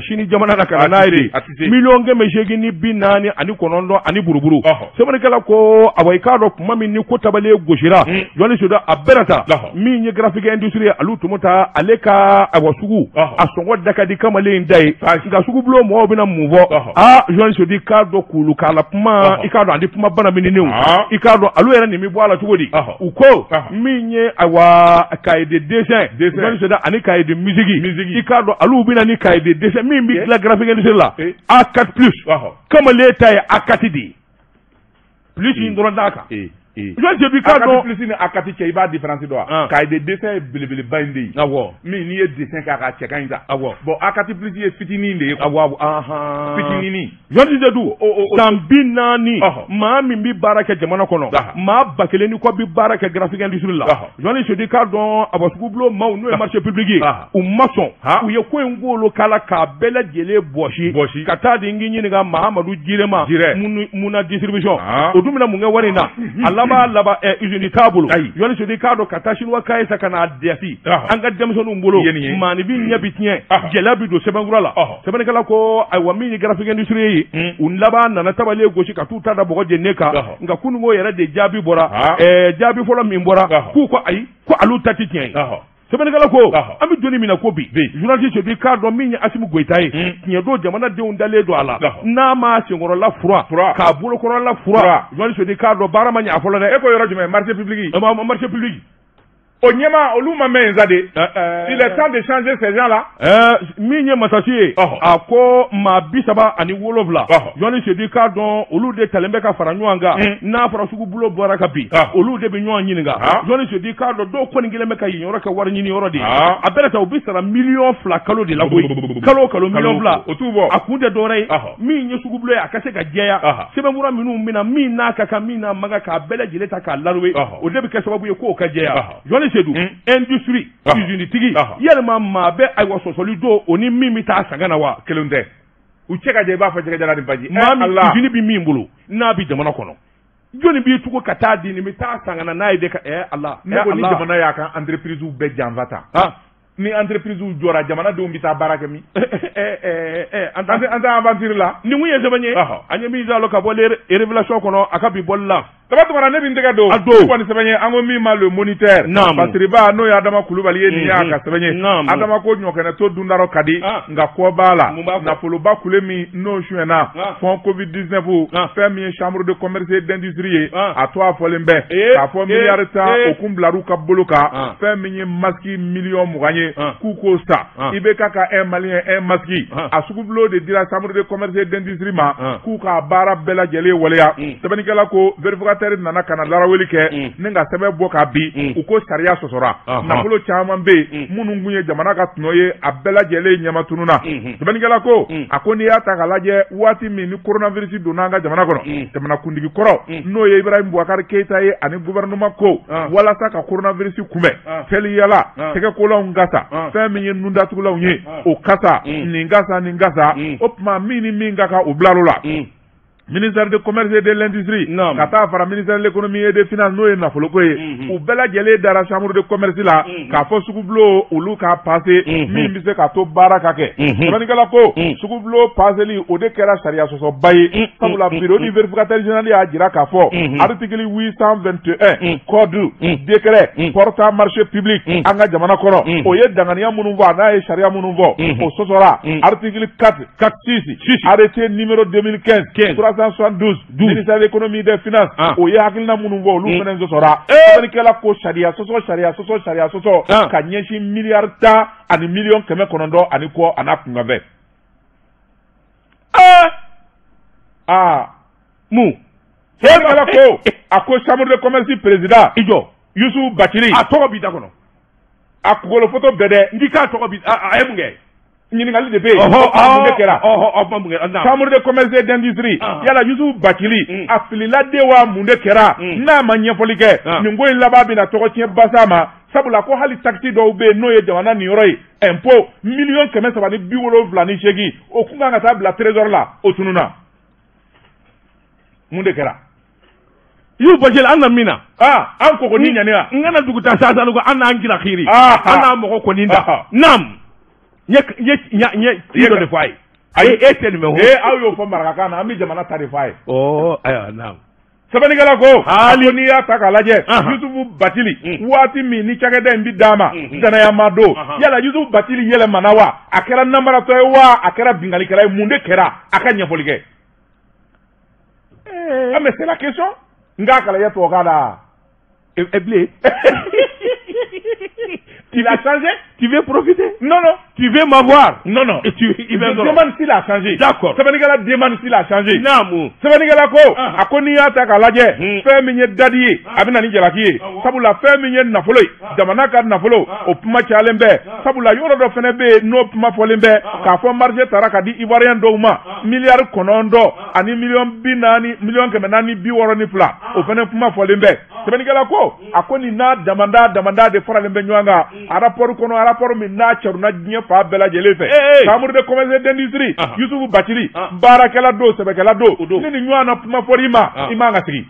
sini jamana na ka na n'a ye de miliyɔn 849 ani buruburu. Sɛbɛnnikɛla ko awa i k'a dɔn kuma min ni ko tabale gosira Jɔnti Seydou a bɛɛ ta min ye graphique industrie alu tumu ta ale ka awa sugu a sɔngɔ da ka di kamalen da ye nka sugubulon mɔgɔw bɛna mun fɔ Jɔnti Seydou i k'a dɔn k'ulu k'a la kuma i k'a dɔn ani kuma bana minenw i k'a dɔn alu yɛrɛ nin bɛ bɔ a la cogo di u ko min ye awa cahier de dessin Jɔnti Seydou ani cahier de musique i k'a dɔn alu bɛna ni cahier de dessin min bɛ dilan graphique industrie la A4 plus kamalen ta ye A4 de ye plus in dɔrɔn d'a kan. Jɔnti Seydou k'a dɔn plus ni A4 cɛ i b'a différence dɔn wa cahier de dessin ye belebeleba in de ye min n'i ye dessin k'a ka cɛ ka ɲi sa bon A4 plus ye fitinin de ye fitininin. Jɔnti Seydou san 40 maa min bɛ baara kɛ jamana kɔnɔ maa 1000 ni kɔ bɛ baara kɛ graphique industrie la Jɔnti Seydou k'a dɔn a sugubulon maaw n'o ye marché public ye u ma sɔn u ye ko in golo k'a la k'a bɛɛ lajɛlen bɔsi ka taa di n k'i ɲininka Mahamadu Jirɛ ma Muna distribution o dun bɛna mun kɛ wari in na a laban usine t'a bolo Jɔnti Seydou k'a dɔn ka taa chinois kaye sa ka n'a dɛsi an ka denmisɛnninw bolo maanifin ɲɛ bi tiɲɛ gɛlɛya bi don sɛbɛnkura la sɛbɛnnikɛla ko ayiwa min ye graphique industrie ye u laban nana tabale gosi ka t'u ta da bɔgɔ jeni kan nka kununko yɛrɛ de jaabi bɔra jaabi fɔlɔ min bɔra k'u ko ayi ko alu ta tɛ tiɲɛ ye. Sɛbɛnnikɛla ko an bɛ joli min na ko bi Jɔnti Seydou k'a dɔn min ye Asimu Goyita ye tiɲɛ don jamanadenw dalen don a la n'a ma senkɔrɔla fura k'a bolokɔrɔla fura Jɔnti Seydou k'a dɔn baara ma ɲɛ a fɔlɔ dɛ. E ko yɔrɔ jumɛn marché public marché public o ɲɛma olu ma mɛn nza de il est temps de changer ces gens là. Min ye masasi ye a ko maa 37 Jɔnti Seydou k'a dɔn olu de talen bɛ ka fara ɲɔgɔn kan n'a fɔra sugubulon bɔra ka bin olu de bɛ ɲɔgɔn ɲininka Jɔnti Seydou k'a dɔn dɔw kɔni kelen bɛ ka yen yɔrɔ kɛ wari ɲini yɔrɔ de a bɛɛ ta u bɛ sara miliyɔn 2 kalo de la koyi kalo o kalo miliyɔn 2 o t'u bɔ a kun tɛ dɔwɛrɛ ye min ye sugubulon ye a ka se ka jɛya sɛbɛnfura minnu bɛna min n'a ka kan min n'a man kan k'a bɛɛ lajɛlen ta k'a laroué o de bɛ kɛ sababu ye k'o ka jɛya Jɔnti Seydou industrie usine tigi yalima maa bɛ ayiwa sɔsɔli don o ni min bɛ taa sanga na wa kelen tɛ u cɛ ka jɛ i b'a fɔ jɛgɛjala ni baji maa min usine bɛ min bolo n'a bɛ jamana kɔnɔ jɔnni b'i tugu ka taa di nin bɛ taa sanga na n'a ye de ka Allah ne ko ni jamana y'a ka entreprise bɛɛ janfa ta ni entreprise jɔra jamanadenw bɛ taa baara kɛ min an tɛ aventure la nin kun ye sɛbɛn ye an ye min zalo ka bɔ révélation kɔnɔ a ka bi bɔli la Tabatuma ne bi n tɛgɛ don kɔni sɛbɛn ye an ko min ma le moniteur Basiriba n'o ye Adama Kulubali ye nin y'a ka sɛbɛn ye Adama ko ɲɔkɛnɛ to dundaraw ka di nka kɔ b'a la nafoloba kule min n'o suyɛna fond Covid 19 fɛn min ye chambre de commerce et d'industrie ye a to a fɔlen bɛ k'a fɔ miliyari 10 o kun bilar'u ka bolo kan fɛn min ye masque miliyɔn 20 ye k'u k'o sa IBK ka un malien un masque a sugubulon de dira chambre de commerce et d'industrie ma k'u k'a baara bɛɛ lajɛlen waleya sɛbɛnnikɛla ko verificateur vérificateur nana kana laraweli kɛ ne ka sɛbɛn bɔ ka bi u ko sariya sɔsɔra nafolo caman bɛ minnu kun ye jamana ka tɔnɔ ye a bɛɛ lajɛlen ɲamatununa sɛbɛnnikɛla ko a ko n'i y'a ta ka lajɛ waati min ni coronavirus donna an ka jamana kɔnɔ jamanakuntigi kɔrɔ n'o ye Ibrahim Boubacar Keita ye ani gouvernement ko walasa ka coronavirus kunbɛn fɛliyala tɛgɛkolaw gasa fɛn min ye nun datugulanw ye o kasa nin gasa o tuma min ni min ka kan o bilal'o la ministère de commerce et de l'industrie ka taa fara ministère de l'économie et des finances n'o ye nafoloko ye u bɛɛ lajɛlen dara chambre de commerce la k'a fɔ sugubulon olu k'a passé min bɛ se ka to baara ka kɛ sɛbɛnnikɛla ko sugubulon passeli o de kɛra sariya sɔsɔba ye sabula bureau du vérificateur général y'a jira k'a fɔ article 821 code décret portant marché public an ka jamana kɔnɔ o ye danganiya minnu fɔ a n'a ye sariya minnu fɔ o sɔsɔra article 446 arrêté numéro 2015 372 ministère de l'économie et des finances o ye hakilina minnu fɔ olu fana sɔsɔra sɛbɛnnikɛla ko sariya sɔsɔ ka ɲɛsin miliyari 10 ani miliyɔn 900 ani kɔ a n'a kunkanfɛ mun sɛbɛnnikɛla ko a ko chambre de commerce président Youssou Bathily a tɔgɔ b'i da kɔnɔ a kugolo photo bɛɛ dɛ n k'i k'a tɔgɔ b'i a ye mun kɛ ɲininkali de bɛ yen mun de kɛra chambre de commerce et d'industrie yala Youssou Bathily a filila de wa mun de kɛra n'a ma ɲɛfɔli kɛ nin ko in laban bɛna tɔgɔ tiɲɛ basa ma sabula ko hali taxi dɔw bɛ yen n'o ye jamana nin yɔrɔ ye impôt miliyɔn 378 o kun kan ka taa bila trésor la o tununa mun de kɛra Youssou Bathily an na min na an kɔkɔ ni ɲani wa n kana dugu ta sa ko an n'an gira kiri an n'a mɔgɔ kɔni da naam nye dɔ de fɔ a ye ayi e tɛ nin mɛ ho aw y'o fɔ marakakan na an bɛ jamana ta de fɔ a ye ayiwa naam sɛbɛnnikɛla ko hali n'i y'a ta k'a lajɛ Youssou Bathily waati min ni cakɛda in bi d'a ma danaya ma don yala Youssou Bathily yɛlɛmana wa a kɛra namaratɔ ye wa a kɛra bingalikɛla ye mun de kɛra a ka ɲɛfɔli kɛ mais c'est la question n k'a kalajɛ tubabukan na bilen il a changé? Tu veux profiter? Non. Tu veux m'avoir? Non. Et il demande s'il a changé. D'accord. Sɛbɛnnikɛla demande s'il a changé. Naamu. Sɛbɛnnikɛla ko a ko n'i y'a ta k'a lajɛ fɛn min ye dadi ye a bɛ na ni jalaki ye sabula fɛn min ye nafolo ye jamana ka nafolo o kuma cayalen bɛ sabula yɔrɔ dɔ fana bɛ yen n'o kuma fɔlen bɛ k'a fɔ marché taara ka di ivoirien dɔw ma miliyari 9 ani miliyɔn 40 miliyɔn 462 o fana kuma fɔlen bɛ sɛbɛnnikɛla ko a ko nin n'a damanda de faralen bɛ ɲɔgɔn kan a rapport kɔnɔ rapport min n'a cɛruna diɲɛ fa bɛɛ lajɛlen fɛ chambre de commerce et d'industrie Youssou Bathily baarakɛla don sɛbɛkɛla don ni nin ɲɔgɔn na kuma fɔra i ma i man ka sigi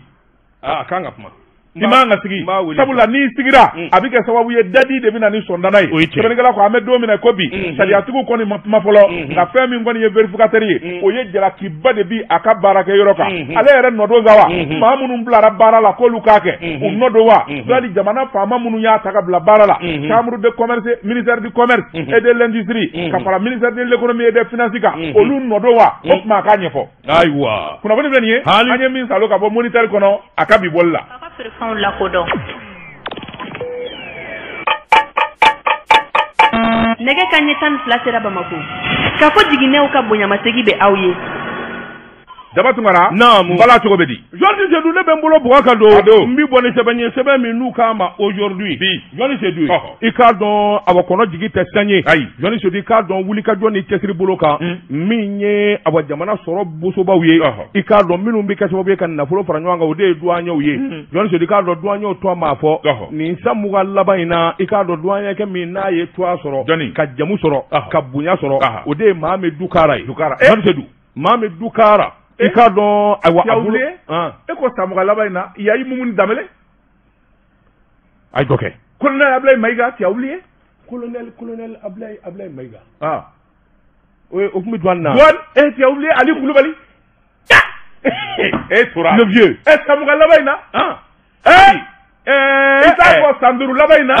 kan ka kuma i man ka sigi sabula n'i sigira a bɛ kɛ sababu ye dadi de bɛ na ni sɔndana ye sɛbɛnnikɛla ko an bɛ don min na ko bi sariyatigiw kɔni ma kuma fɔlɔ nka fɛn min kɔni ye vérificateur ye o ye jalakiba de bi a ka baarakɛyɔrɔ kan ale yɛrɛ nɔdon sa wa maa minnu bilara baara la k'olu k'a kɛ u nɔdon wa yali jamana faama minnu y'a ta ka bila baara la chambre de commerce ministère du commerce et de l'industrie ka fara ministère de l'économie et des finances kan olu nɔdon wa o tuma a k'a ɲɛfɔ ayiwa kunnafoni filɛ nin ye an ye min salo ka bɔ moniteur kɔnɔ a ka bi bɔli la nɛgɛ kanɲɛ 12 sera Bamako k'a fɔ jiginɛw ka bonyamasegi bɛ aw ye Daba Tunkara bala cogo bɛ di Jɔni Seydou ne bɛ n bolo bɔgɔ kan don n b'i bɔ ni sɛbɛn ye sɛbɛn min n'u k'a ma aujourd'hui Jɔni Seydou i k'a dɔn a kɔnɔ jigi tɛ san ye Jɔni Seydou i k'a dɔn wulikajɔ ni cɛsiri bolo kan min ye a jamana sɔrɔ bosobaw ye i k'a dɔn minnu bɛ kɛ sababu ye ka nafolo fara ɲɔgɔn kan o de ye douaniers ye Jɔni Seydou i k'a dɔn douaniers tɔ m'a fɔ nin san mugan laban in na i k'a dɔn douanier kɛ min n'a ye toit sɔrɔ ka jamu sɔrɔ ka bonya sɔrɔ o de ye Mahamedou Kara ye Jɔni Seydou Mahamedou Kara i k'a dɔn ayiwa a bolo e ko samuga laban in na yayi Mumuni Danbele a ye dɔ kɛ colonel Ablaye Mayiga tu as oublié colonel Ablaye Mayiga o tun bɛ douane na douane tu as oublié Ali Kulubali tora le vieux samuga laban in na i t'a fɔ san 5 laban in na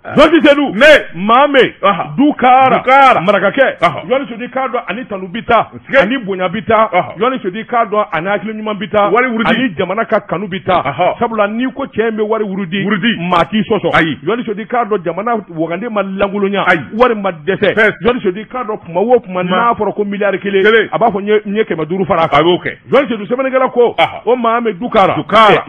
Joni Sedu ne Mame Dukara Marakake Joni Sedi Kado ani Tanubita ani Bonyabita Joni Sedi Kado ani Akili Nyuma Bita ani Jamana ka Kanu Bita sabula ni ko chembe wari wurudi mati soso Joni Sedi Kado Jamana wogande malangulunya wari madese Joni Sedi Kado kuma wo kuma na foro ko miliyar kile abafo nyeke maduru faraka Joni Sedu sebenegala ko o Mame Dukara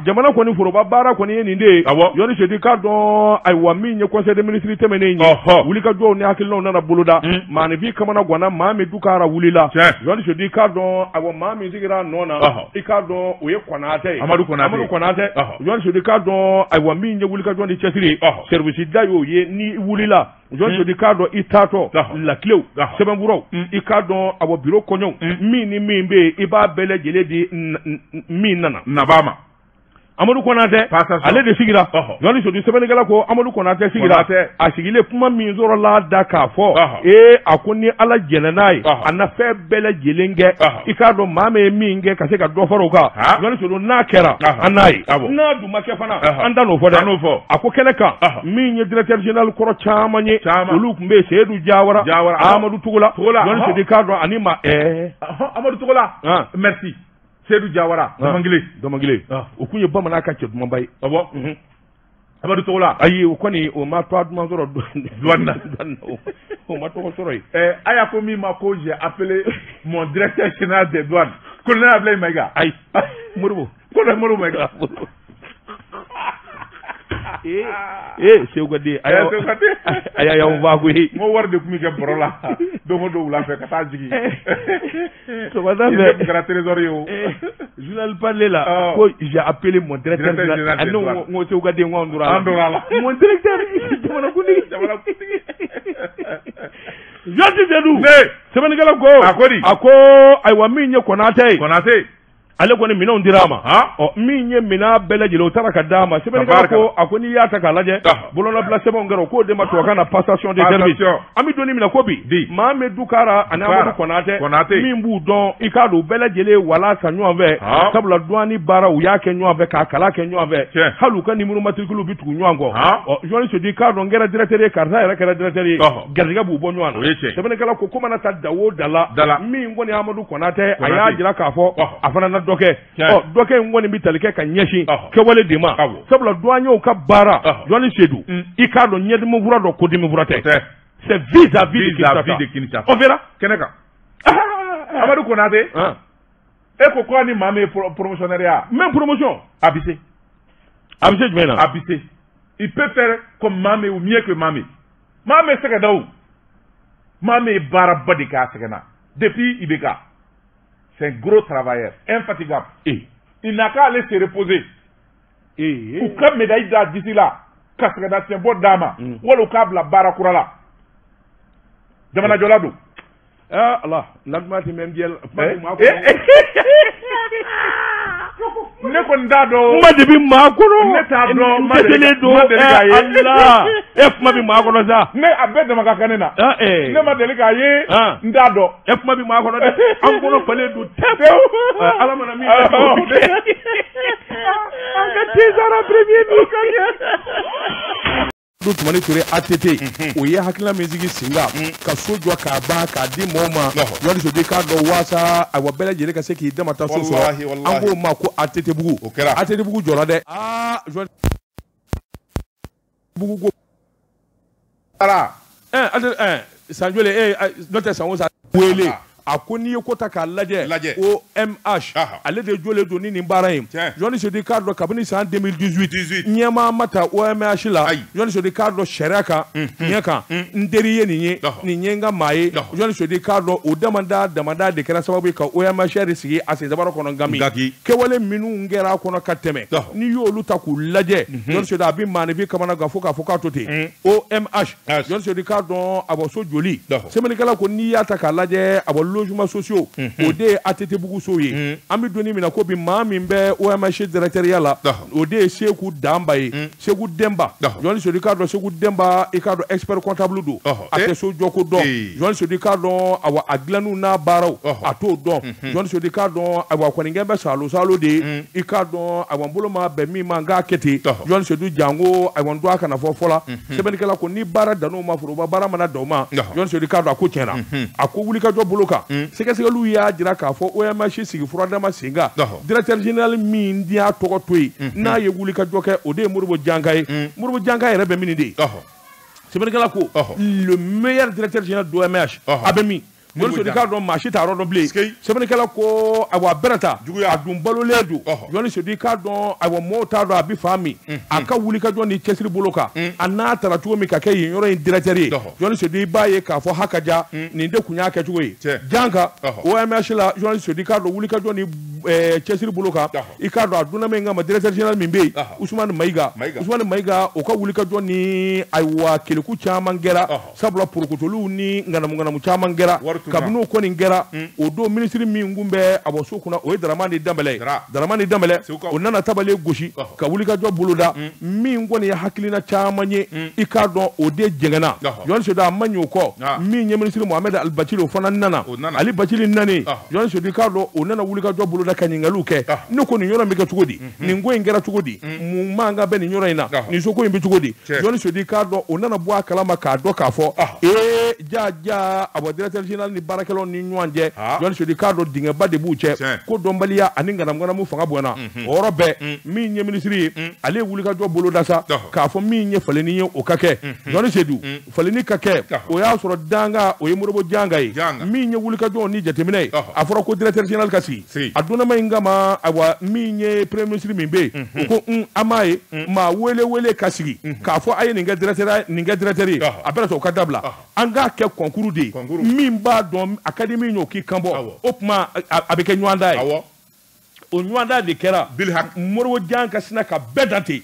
Jamana ko ni foro babara ko ni ninde Joni Sedi Kado ay wa minye conseil de ministre temene nyi wulika jo ni akil no na buluda mani bi kamana gwana Mame Dukara wulila Joni Sedi Kado awo Mame zigira nona ikado oye konate Amadou Konate Joni Sedi Kado ay wa minye wulika jo ni chesiri service dayo ye ni wulila Joni Sedi Kado itato la clé sebemburo ikado awo bureau konyo mini mimbe iba bele jeledi mi nana nabama Amadou Konate ale de sigira Joni Sedi sebenegala ko Amadou Konate sigira asigile kuma min zoro la daka fo akoni ala jelenai ana fe bele jelenge ikado Mame minge kase ka doforo ka Joni Sedi na kera anai na du makefana andano fo akokeneka minye directeur général koro chamanye olu kumbe Seydou Jawara Amadou Tugula Joni Sedi Kado anima Amadou Tugula merci Seydou Jawara domangile okunye bamana ka che duma bay Amadou Tugula ayi okoni o ma to aduma zoro douane o ma to soroy aya ko mi ma ko j'ai appelé mon directeur général des douanes colonel Ablaye Maiga ay Mourou Maiga c'est ogade aya ya va ko mo warde ko mi ke borola do mo do la fe ka ta jigi to madame grand trésorier journal parler là ko j'ai appelé mon directeur général non mo c'est ogade ngondura mon directeur jamana kuni Joni Sedu sebenegala ko ako ay wa minye Konate ale ko ni mina ndirama minye mina beleje lo taraka dama sebenegala ko akoni yata kalaje bolona placebo ngaro ko de matoka na passation de service ami doni mina ko bi Mame Dukara ana Amadou Konate mimbu don ikado beleje le wala sanyo ave tabla douani bara u yake nyo ave ka kala ke nyo ave haluka ni muru matricule bitu nyo ngo Joni Sedi Kado ngera directeur karta era kera directeur gardiga bu bonyo ana sebenegala ko kuma na tadawo dala mi ngoni Amadou Konate aya jira ka fo afana na doke ngoni bitalike ka nyeshi ke wale dima sabla douanyo ka bara Joni Sedu ikado nyedi mo vura do ko dimi vurate c'est vis-à-vis de Kinshasa on verra keneka Amadou Konate eko ko ni Mame promotionnaire même promotion abissé jumena abissé il peut faire comme Mame ou mieux que Mame c'est que daou Mame bara badika sekena depuis Ibeka. C'est un gros travailleur, infatigable. Il n'a qu'à aller se reposer. Ou comme médaille d'ici là, Kasreda tient bon dama, ou le câble la barakura là. Jamana Jolado. Allah, l'agmati même bien. Ne kondado madibi makoro ne tablo madele do Allah efma bi makoro za ne abede magakanena ne madele gaye ndado efma bi makoro de angono pale do tebe ala mana mi anga tezara premier bi kanya do tumani tore ATT o ye hakila mezigi singa ka sojwa ka ba ka di moma Joni Sedi Kado wasa awa bele jere ka se ki demata so so ango ma ko ATT bugu ATT bugu jola de Joni bugu go sanjole note sanwo sa wele akoni yekota ka laje OMH ale de jole do ni mbaraim Joni Sedi Kado kabini san 2018 nyama mata OMH la Joni Sedi Kado sheraka nyaka nderiye ni nyenga maye Joni Sedi Kado o damanda de kera sababu ka OMH risigi ase zabaro kono ngami ke wale minu ngera kono kateme ni yo luta ku laje Joni Sedi abi manibi kamana ga foka tote OMH Joni Sedi Kado abo so joli semeni kala ko ni yata ka laje abo logements sociaux o de ATT Buguso ye an bɛ donni min na ko bi maa min bɛ OMH directeur la o de Seku Damba ye Seku Demba journaliste du cadre Seku Demba i ka dɔn expert comptable do a tɛ so jɔ ko dɔn journaliste du cadre awa a dilanu n'a baaraw a t'o dɔn journaliste du cadre awa kɔni kɛ bɛ salo de i ka dɔn awa n bolo ma bɛn min ma n k'a kɛ ten journaliste du jango awa n to a kana fɔ fɔla sɛbɛnnikɛla ko ni baara dan'o ma foroba baara mana da o ma journaliste du cadre a ko tiɲɛna a ko wulikajɔ bolo kan sɛgɛsɛgɛliw y'a jira k'a fɔ OMH sigi furadama sen kan directeur général min y'a tɔgɔ to yen n'a ye wulikajɔ kɛ o de ye Modibo Janka ye Modibo Janka yɛrɛ bɛ min de ye sɛbɛnnikɛla ko le meilleur directeur général d'OMH a bɛ min journaliste du cadre maa si t'a yɔrɔ dɔn bilen sɛbɛnnikɛla ko awa a bɛrɛta a dun balolen don journaliste du cadre awa mɔɔw t'a dɔn a bɛ fan min a ka wulikajɔ ni cɛsiri bolo kan a n'a taara cogo min ka kɛ yen yɔrɔ in directeur ye journaliste du b'a ye k'a fɔ hakaja nin de kun y'a kɛ cogo ye Janka OMH la journaliste du cadre wulikajɔ ni cɛsiri bolo kan i k'a dɔn a donna min kama directeur général min bɛ yen Usumani Mayiga o ka wulikajɔ ni ayiwa keleku caman kɛra sabula porokotoliw ni ŋanamu caman kɛra kabini kɔni kɛra o don ministre min kun bɛ a bɔ so kunna o ye Daramani Danbɛlɛ o nana tabale gosi ka wulikajɔ boloda min kɔni ye hakilina caman ye i k'a dɔn o de jɛngɛnna journaliste a ma ɲɛ o kɔ min ye ministre Mohamed Ali Bacili o fana nana Ali Bacili nani journaliste k'a dɔn o nana wulikajɔ boloda ka ɲininkaliw kɛ ne ko nin yɔrɔ bɛ kɛ cogo di nin ko in kɛra cogo di mun man ka bɛ nin yɔrɔ in na nin soko in bɛ cogo di journaliste k'a dɔn o nana bɔ a kalama k'a dɔn k'a fɔ ja a bɔ directeur général ni baarakɛlaw ni ɲɔgɔn cɛ journaliste k'a dɔn dingɛba de b'u cɛ ko dɔnbaliya ani ŋanamu fanga bonyana o yɔrɔ bɛɛ min ye ministre ye ale ye wulikajɔ boloda sa k'a fɔ min ye faleni ye o ka kɛ journaliste faleni ka kɛ o y'a sɔrɔ danga o ye Modibo Janka ye min ye wulikajɔ ni jateminɛ ye a fɔra ko directeur général ka sigi a donnama in kama awa min ye premier ministre min bɛ yen o ko an m'a ye maa wele ka sigi k'a fɔ a ye nin kɛ directeur ye a bɛna sɔn o ka dabila an k'a kɛ concours de ye min b'a dɔn a ka di min ye o k'i kanbɔ o tuma a bɛ kɛ ɲɔgɔndan ye o ɲɔgɔndan de kɛra Modibo Janka sina ka bɛɛ da ten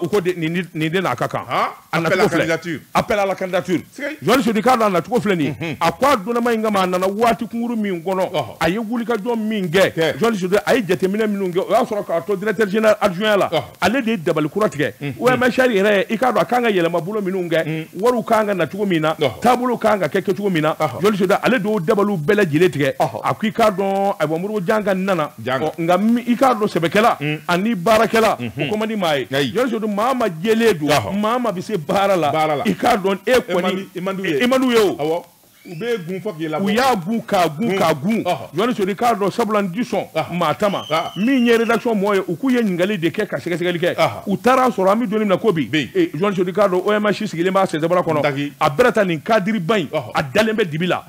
u ko nin de n'a ka kan a nacogo filɛ appel à la candidature journaliste du cadre a nacogo filɛ nin ye a ko a donnama in kama a nana waati kunkuru min kɔnɔ a ye wulikajɔ min kɛ journaliste a ye jateminɛ minnu kɛ o y'a sɔrɔ k'a to directeur général adjoint la ale de ye dabali kura tigɛ OMH yɛrɛ i k'a dɔn a kan ka yɛlɛma bolo minnu kɛ wariw kan ka na cogo min na taabolo kan ka kɛ cogo min na journaliste ale de y'o dabaliw bɛɛ lajɛlen tigɛ a ko i k'a dɔn ayiwa Modibo Janka nana nka i k'a dɔn sɛbɛkɛla ani baarakɛla o ko man di maa ye journaliste maa ma jɛlen don maa ma bɛ se baara la i k'a dɔn e kɔni i man d'u ye o u bɛ gun fɔ k'i labɔ u y'a gun k'a gun journaliste k'a dɔn sabula n ti sɔn maa ta ma min ye rédaction mɔgɔ ye u k'u ye ɲininkali de kɛ ka sɛgɛsɛgɛli kɛ u taara sɔrɔ an bɛ don min na ko bi journaliste k'a dɔn OMH sigilen b'a sɛnsɛbara kɔnɔ a bɛrɛ ta nin kadiriba in a dalen bɛ dibi la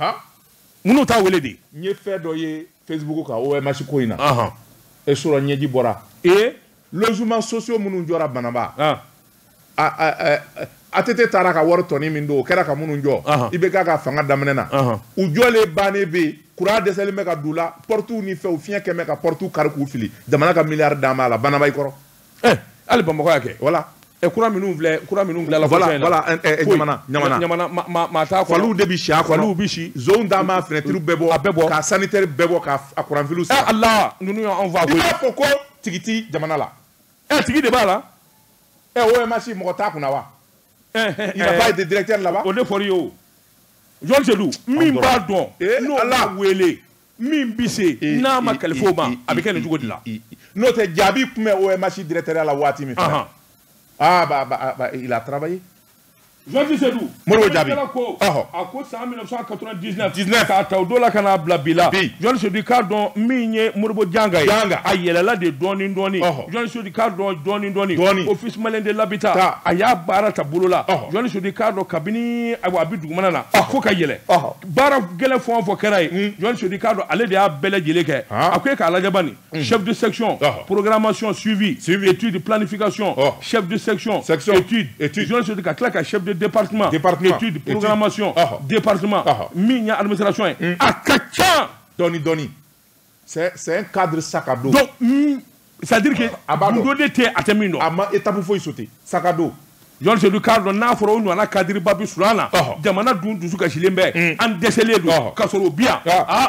minnu t'a wele de n ye fɛn dɔ ye Facebook kan OMH ko in na e sɔrɔ ɲɛji bɔra logements sociaux minnu jɔra Banaba ATT taara ka wari tɔni min don o kɛra ka minnu jɔ i bɛ k'a ka fanga daminɛ na u jɔlen bannen bɛ yen courant dɛsɛlen bɛ ka don u la portes ni fɛnw fiɲɛ kɛ bɛ ka portes kari k'u fili jamana ka miliyari d'an b'a la Banaba i kɔrɔ hali Bamakɔ y'a kɛ voilà courant minnu filɛ la ɲamana maa t'a kɔnɔ faliw de bɛ si a kɔnɔ faliw bɛ si zone d'an b'a fenêtre bɛɛ bɔ ka sanitaire bɛɛ bɔ ka courant fil san Allah ninnu y'anw fa koyi i b'a fɔ ko tigi ti jamana la tigi de b'a la OMH mɔgɔ t'a kunna wa il n'a pas été directeur là-bas o de fɔra i ye o journaliste min b'a dɔn n'o b'a wele min bɛ se n'a ma kalifa o ma a bɛ kɛ nin cogo de la n'o tɛ jaabi tun bɛ OMH directeur la waati min fɛ il a travaillé journaliste Modibo jaabi a ko san 1999 k'a ta o don la ka n'a bila bi la journaliste k'a dɔn min ye Modibo Janka ye a yɛlɛla de dɔɔni journaliste k'a dɔn dɔɔni office malien de l'habitat a y'a baara ta bolo la journaliste k'a dɔn kabini a bɛ dugumana na fo ka yɛlɛ baara gɛlɛn fɛn o fɛn kɛra ye journaliste k'a dɔn ale de y'a bɛɛ lajɛlen kɛ a ko e k'a lajɛ bani chef de section programmation suivi étude planification chef de section étude journaliste ka tila ka chef de département étude programmation département min ya administration ye a ka ca dɔɔni c'est un cadre sac à dos donc c'est à dire que gundo de tɛ a tɛ min dɔn a ma étape foyi sauté sac à dos Jean Seydou Cardo n'a fɔra o ɲɔgɔnna cadre ba bi surana jamana dun dusu kasilen bɛ an dɛsɛlen don ka sɔrɔ o bi yan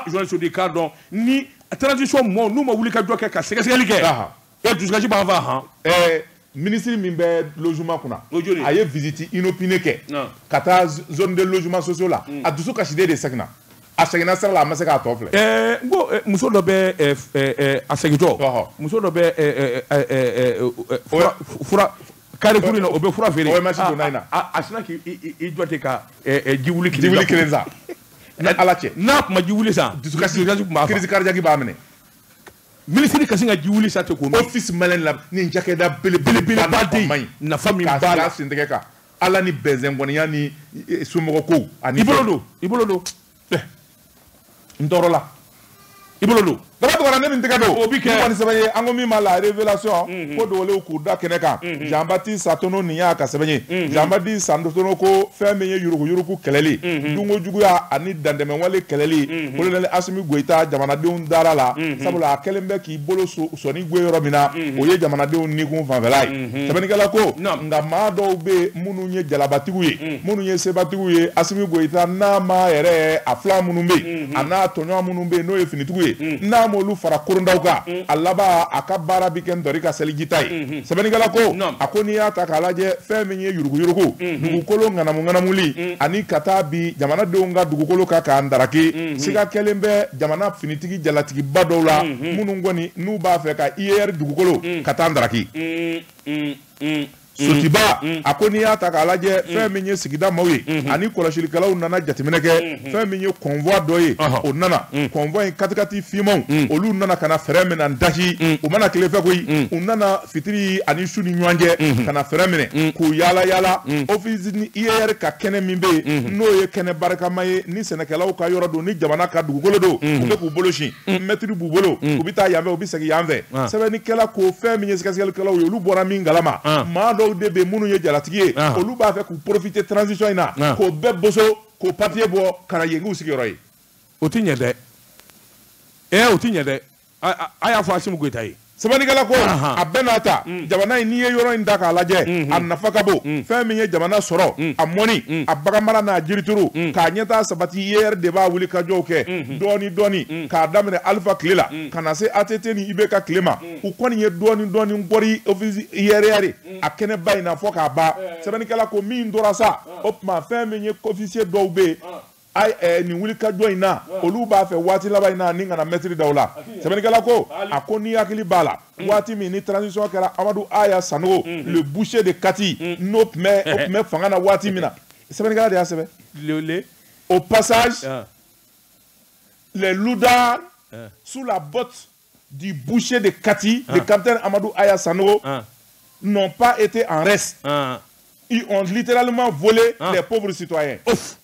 Jean Seydou Cardo ni transition mɔgɔw n'u ma wuli ka jɔ kɛ ka sɛgɛsɛgɛli kɛ dusukasi b'an fa ministre min bɛ logement kunna a ye visite inopinée kɛ ka taa zone de logement sociaux la a dusu kasiden de sɛgɛnna a sɛgɛnna sira la a ma se k'a tɔ filɛ n ko muso dɔ bɛ a segintɔ muso dɔ bɛ fura carrefour in na o bɛ fura feere OMS donna in na a sina k'i jɔ ten ka ji wuli kelen san ni ala cɛ n'a tun ma ji wuli san dusukasi crise cardiaque b'a minɛ ministre kasi ka ji wuli sa ten ko office malin la ni jakɛda belebeleba de nafa min b'a la k'a sentɛgɛ kan ala ni bɛnsɛngɔniya ni somɔgɔ ko ani i bolo don n tɔɔrɔ la i bolo don daba tɔgɔra ne min tɛgɛ don o bi kɛ kɔni sɛbɛn ye an ko min ma la révélation ko dogolew k'u da kɛnɛ kan Jean Baptiste Satono nin y'a ka sɛbɛn ye Jean Baptiste Satono ko fɛn min ye yurugu kɛlɛli dunko juguya ani dantɛmɛwale kɛlɛli colonel Assimi Goïta jamanadenw dara la sabula a kɛlen bɛ k'i bolo sɔni goe yɔrɔ min na o ye jamanadenw nikun fanfɛla ye sɛbɛnnikɛla ko nka maa dɔw bɛ minnu ye jalabatigiw ye minnu ye sebatigiw ye Assimi Goïta n'a ma yɛrɛ a fila minnu bɛ yen a n'a tɔɲɔgɔn minnu bɛ yen n'o ye finitigiw ye n'a m'olu fara korondaw kan a laban a ka baara bi kɛ ntori ka selijita ye sɛbɛnnikɛla ko a ko n'i y'a ta k'a lajɛ fɛn min ye yurugu dugukolo ŋanamu-ŋanamuli ani ka taa bi jamanadenw ka dugukolo kan k'an daraki siga kɛlen bɛ jamana finitigi jalatigiba dɔw la minnu kɔni n'u b'a fɛ ka IER dugukolo ka taa daraki Sotiba a ko n'i y'a ta k'a lajɛ fɛn min ye sigida maaw ye ani kɔlɔsilikɛlaw nana jateminɛ kɛ fɛn min ye convoi dɔ ye o nana convoi in katikati fimanw olu nana ka na fɛrɛ minɛ dasi u mana tile fɛ koyi u nana fitiri ani su ni ɲɔgɔn cɛ ka na fɛrɛ minɛ k'u yaala yaala office ni IER ka kɛnɛ min bɛ yen n'o ye kɛnɛ barikama ye ni sɛnɛkɛlaw ka yɔrɔ don ni jamana ka dugukolo don u bɛ k'u bolo sin mɛtiri b'u bolo u bɛ taa yan fɛ u bɛ segin yan fɛ sɛbɛnnikɛla ko fɛn min ye sɛgɛsɛgɛlikɛlaw ye olu bɔra min galama maa dɔw de bɛ minnu ye jalatigi ye olu b'a fɛ k'u profiter transition in na k'o bɛɛ boso k'o papier bɔ ka na yen k'u sigiyɔrɔ ye o ti ɲɛ dɛ o ti ɲɛ dɛ a y'a fɔ Assimi Goïta ye sɛbɛnnikɛla ko a bɛɛ n'a ta jamana in n'i ye yɔrɔ in da k'a lajɛ a nafa ka bon fɛn min ye jamana sɔrɔ a mɔni a baganmara n'a jirituru k'a ɲɛtaa sabati IER de b'a wuli ka jɔw kɛ dɔɔni dɔɔni k'a daminɛ Alpha tile la ka na se ATT ni IBK tile ma u kɔni ye dɔɔni dɔɔni bɔri office IER a kɛnɛba in na fɔ k'a ban sɛbɛnnikɛla ko min tora sa o tuma fɛn min ye officier dɔw bɛ yen nin wuli ka jɔ in na olu b'a fɛ waati laban in na ni kana mɛtiri daw la sɛbɛnnikɛla ko a ko ni hakili b'a la waati min ni transition kɛra Amadou Aya Sanogo le boucher de Kati n'o tun bɛ fanga na waati min na sɛbɛnnikɛla de y'a sɛbɛn au passage les loudards sous la botte du boucher de Kati le capitaine Amadou Aya Sanogo n'ont pas été en reste ils ont littéralement volé les pauvres citoyens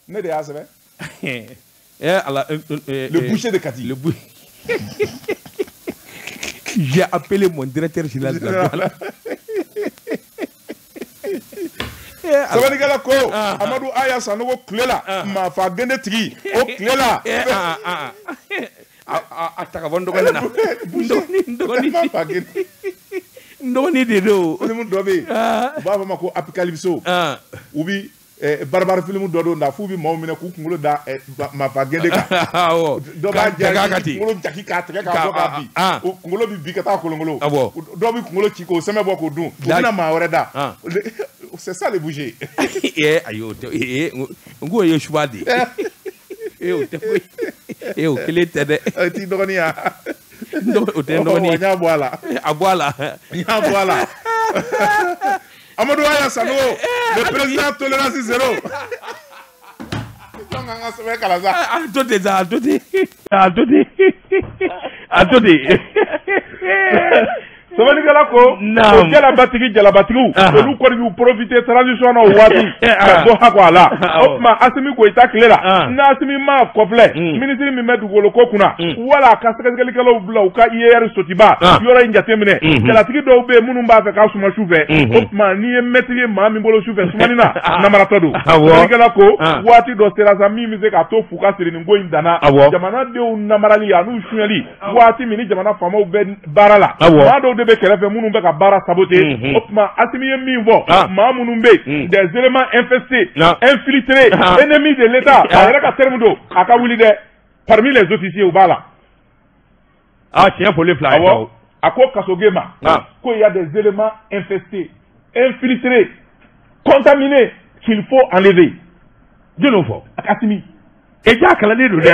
ne de y'a sɛbɛn le boucher de Kati. J'ai appelé mon directeur général de la douane. Sɛbɛnnikɛla ko Amadou Aya Sanogo tile la maa fa gende tigi o tile la a ta ka bɔ n dɔgɔnin na n dɔgɔnin de don film dɔ bɛ yen u b'a fɔ ma ko Apocalypse u bi barbar film dɔ don da f'u bi maaw minɛ k'u kunkolo da maafa gende kan dɔ b'a jaa kunkolo jaki k'a tigɛ k'a bɔ k'a bin o kunkolo bi ka taa kolonkolon dɔw bi kunkolo ci k'o sɛmɛ bɔ k'o dun u bɛna maa wɛrɛ da c'est ça le bouger ayi o tɛ n ko ye suba de ye o tɛ foyi o kelen tɛ dɛ o t'i dɔgɔnin ya o tɛ dɔgɔnin n y'a bɔ a la n y'a bɔ a la Amadou Aya Sanogo le président tolérance zéro donc an ka sɛbɛn kalan sa a to ten sa a to ten sɛbɛnnikɛla ko o jalabatigiw olu kɔni y'u profiter transition na o waati ka dɔ hako a la o tuma Assimi Goïta tile la n'Assimi m'a kɔfilɛ ministre min bɛ dugukolo ko kunna wala a ka sɛgɛsɛgɛlikɛlaw bila u ka IER Sotiba yɔrɔ in jateminɛ jalatigi dɔw bɛ yen minnu b'a fɛ k'a suma su fɛ o tuma n'i ye mɛtiri ye maa min bolo su fɛ sumani na namaratɔ don sɛbɛnnikɛla ko waati dɔ sera sa min bɛ se k'a to fu ka siri nin ko in danna jamanadenw namarali a n'u suɲɛli waati min ni jamana faamaw bɛ baara la maa dɔw de bɛ kɛrɛfɛ minnu bɛ ka baara saboter o tuma Assimi ye min fɔ maa minnu bɛ yen des éléments infestés infiltrés ennemis de l'État a yɛrɛ ka terme don a ka wuli dɛ parmi les officiers u b'a la tiɲɛ fɔli fila ye awɔ a ko Kasoge ma ko il y a des éléments infestés infiltrés contaminés qu'il faut enlever jɔn'o fɔ Assimi Eja kalani do dɛ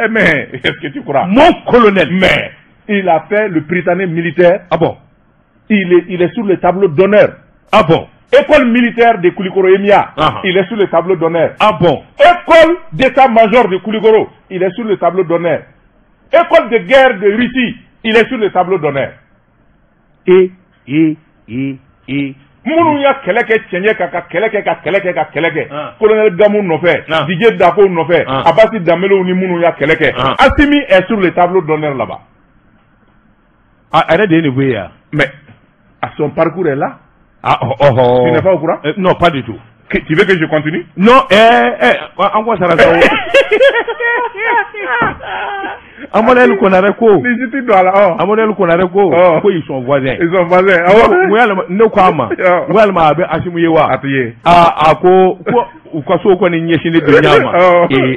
mais est-ce que tu crois mon colonel mais il a fait le Prytanée militaire. Ah bon? Il est sur le tableau d'honneur. Ah bon? École militaire de Koulikoro Emia. Il est sur le tableau d'honneur. Ah bon? École d'état-major de Koulikoro. Il est sur le tableau d'honneur. École de guerre de Russie. Il est sur le tableau d'honneur. Munu ya keleke chenye kaka keleke ka keleke ka keleke. Colonel Gamou nofé. Didier Dako nofé. Abassi Damelo ni munu ya keleke. Assimi est sur le tableau d'honneur là-bas. Arrête de niveau. Mais à son parcours est là. Tu n'es pas au courant? Non, pas du tout. Tu veux que je continue? Non, en quoi ça va? Amonel Konareko. Amonel Konareko. Ils sont voisins. Ils sont voisins. No kwama. Welma abe Asimuyewa. Ako ukaso ko ni nyeshini de nyama.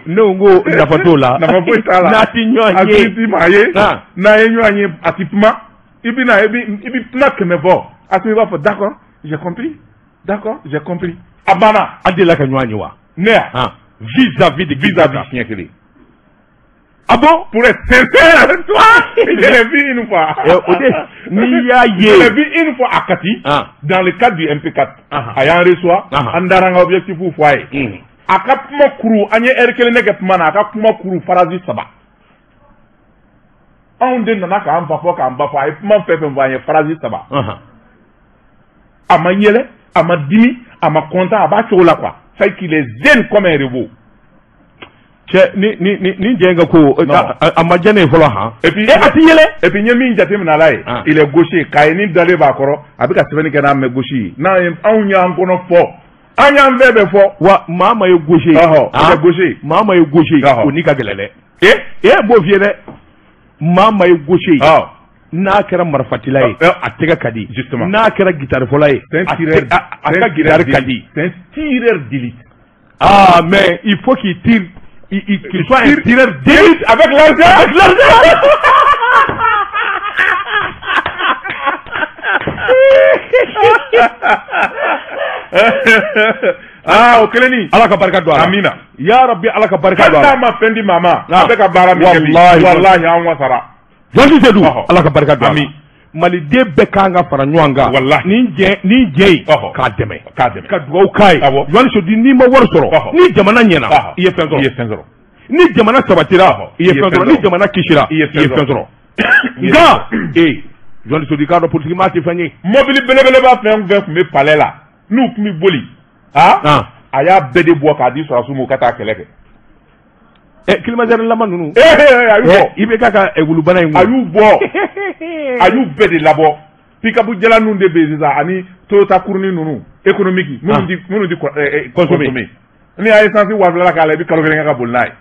No ngo ndafatola. Na tinyo ati maye. Na enyo anyi atipma. Ibi na kemevo. Asimi va d'accord, j'ai compris. D'accord, j'ai compris. Abana adela kanywani wa. Nea. Vis-à-vis Sinyakele. Ah bon? Pour être sincère avec toi, je l'ai vu une fois. Je l'ai vu une fois à Kati, dans le cadre du MP4. À Yann-Reçois, Andaranga objectif ou foyer. À Kapuma Kourou, Anye Erkele Negetmana, à Kapuma Kourou, Farazi Saba. On dit que Naka Ambafa, Ambafa, et Puma Fefe Mvoye, Farazi Saba. À ma yele, à ma dimi, à ma content, à Bachola quoi. C'est qu'il est zen comme un robot. Ni jenga ko amajane folo ha et puis nyemi njatem na lai il est gaucher kayini dale ba koro abika seveni kana me gaucher na anya ngono fo anya mbebe fo wa mama ye gaucher il est gaucher mama ye gaucher onika gelele bo viere mama ye gaucher na kera marfatila ye atega kadi justement na kera guitare fola ye atega guitare kadi c'est un tireur d'élite mais il faut qu'il tire qu'il soit un tireur d'élite avec l'argent. Au Keleni. Allah ka barka do Amina. Ya Rabbi Allah ka barka do Kata ma fendi mama. Avec ka bara mi wallahi an wasara. Jodi sedu Allah ka barka do Amin. Mali de be kanga fara nyanga ni je ka deme ka dugaw kai yon so di ni ma war soro ni jamana nyena iye fenzoro ni jamana sabatira iye fenzoro ni jamana kishira iye fenzoro nga yon so di ka do politique ma ti fanyi mobile belebele ba fen me palais la nu kumi boli aya bede bo ka di so asumu kata keleke Kilimanjaro lama nunu ayubo ibe kaka egulubana ingo ayube de labo pikabu jala nun de beziza ani Toyota kurni nunu économique munu di consommer ni ay sansi wabla kala bi kalogere nga bolnay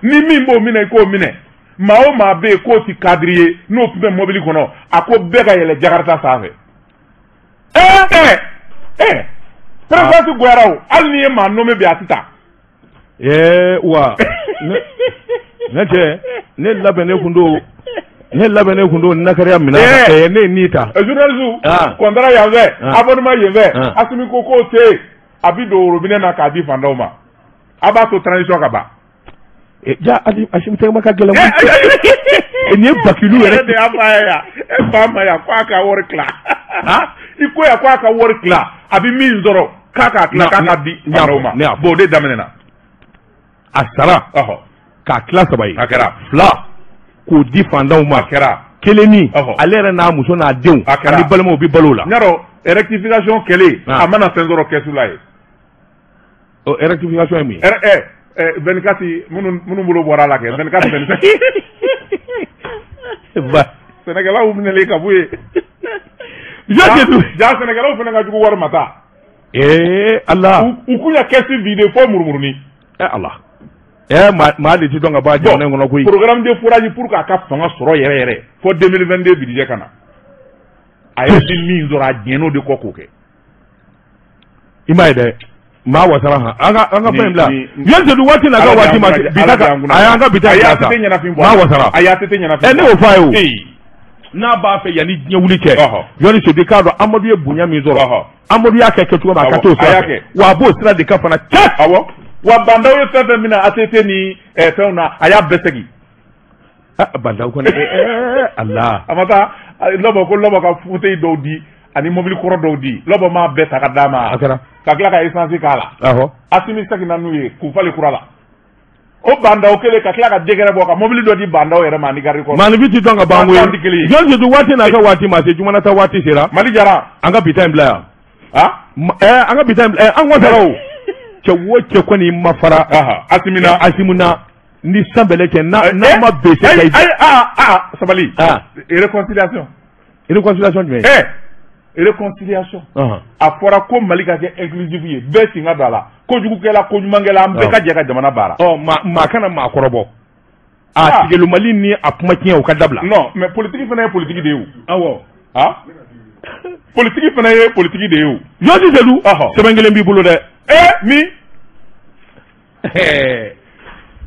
ni mimbo mine ko mine mao ma be ko ti cadrier no pube mobile kono ako bega yele jakarta safe président Guarao alni ma no me bi atita wa ne labene kundo nakariya mina ne nita journaliste kontra yanve abonnement yanve asumi koko te abido robine na kadi fandoma aba to transition kaba ja ashim te maka gela ni bakilu ere de afaya fama ya kwa ka workla iko ya kwa ka workla abi min zoro kaka di fandoma bo de damenena asara ka classe bay akara fla ko di fandaw ma akara keleni alera na muso na dew ani balmo bi balola ngaro rectification kele amana senzoro kesulaye rectification mi 24 munu bulo bora la ke 24 va Sénégal ou mine ka buye ja Sénégal ou fenanga jugo war mata Allah ukunya kesi video fo murmurni Allah ma de ti donga ba jone ngono koy programme de forage pour ka fanga soro yere fo 2022 budget kana a ye min sɔrɔ a diɲɛn'o de kɔ k'o kɛ i m'a ye dɛ maa wasara han an ka fɛn bila yanni waati na ka waati ma bita ka a y'an ka bita y'a tɛ ɲɛnafin bɔ maa wasara a y'a tɛ ɲɛnafin ne y'o fɔ a ye o n'a b'a fɛ yanni diɲɛ wuli cɛ yanni sedi k'a dɔn Amadu ye bonya min sɔrɔ Amadu y'a kɛ cogo min a ka t'o sira fɛ wa a b'o sira de kan fana cɛ awɔ wa Bandaw ye fɛn fɛn min na ATT ni fɛnw na a y'a bɛɛ segin Bandaw kɔni ala a ma taa lɔbɔ ko lɔbɔ ka fauteuil dɔw di ani mobili kɔrɔ dɔw di lɔbɔ m'a bɛɛ ta ka d'a ma a kɛra ka tila ka essence k'a la Asimi seginna n'u ye k'u falen kura la o Bandaw kelen ka tila ka dégɛrɛ bɔ ka mobili dɔ di Bandaw yɛrɛ ma ani garde kɔrɔ maanifi ti dɔn ka ban koyi jɔn sidu waati n'a ka waati ma se Jumanata waati sera Mali Jara an ka bita in bila yan an ka bita in an ka tara o cɛ wo cɛ kɔni ma fara Asimina ni sanbɛlɛ cɛ n'a ma bese ka sabali réconciliation jumɛn réconciliation a fɔra ko Mali ka kɛ inclusif ye bɛɛ sen ka don a la kojugukɛla koɲumankɛla an bɛɛ ka jɛ ka jamana baara maa kana maa kɔrɔbɔ a tigɛlu Mali ni a kuma tiɲɛ o ka dabila non mais politique fana ye politique de ye o awɔ politique fana ye politique de ye o Jɔsi Sedu sɛbɛn kelen b'i bolo dɛ min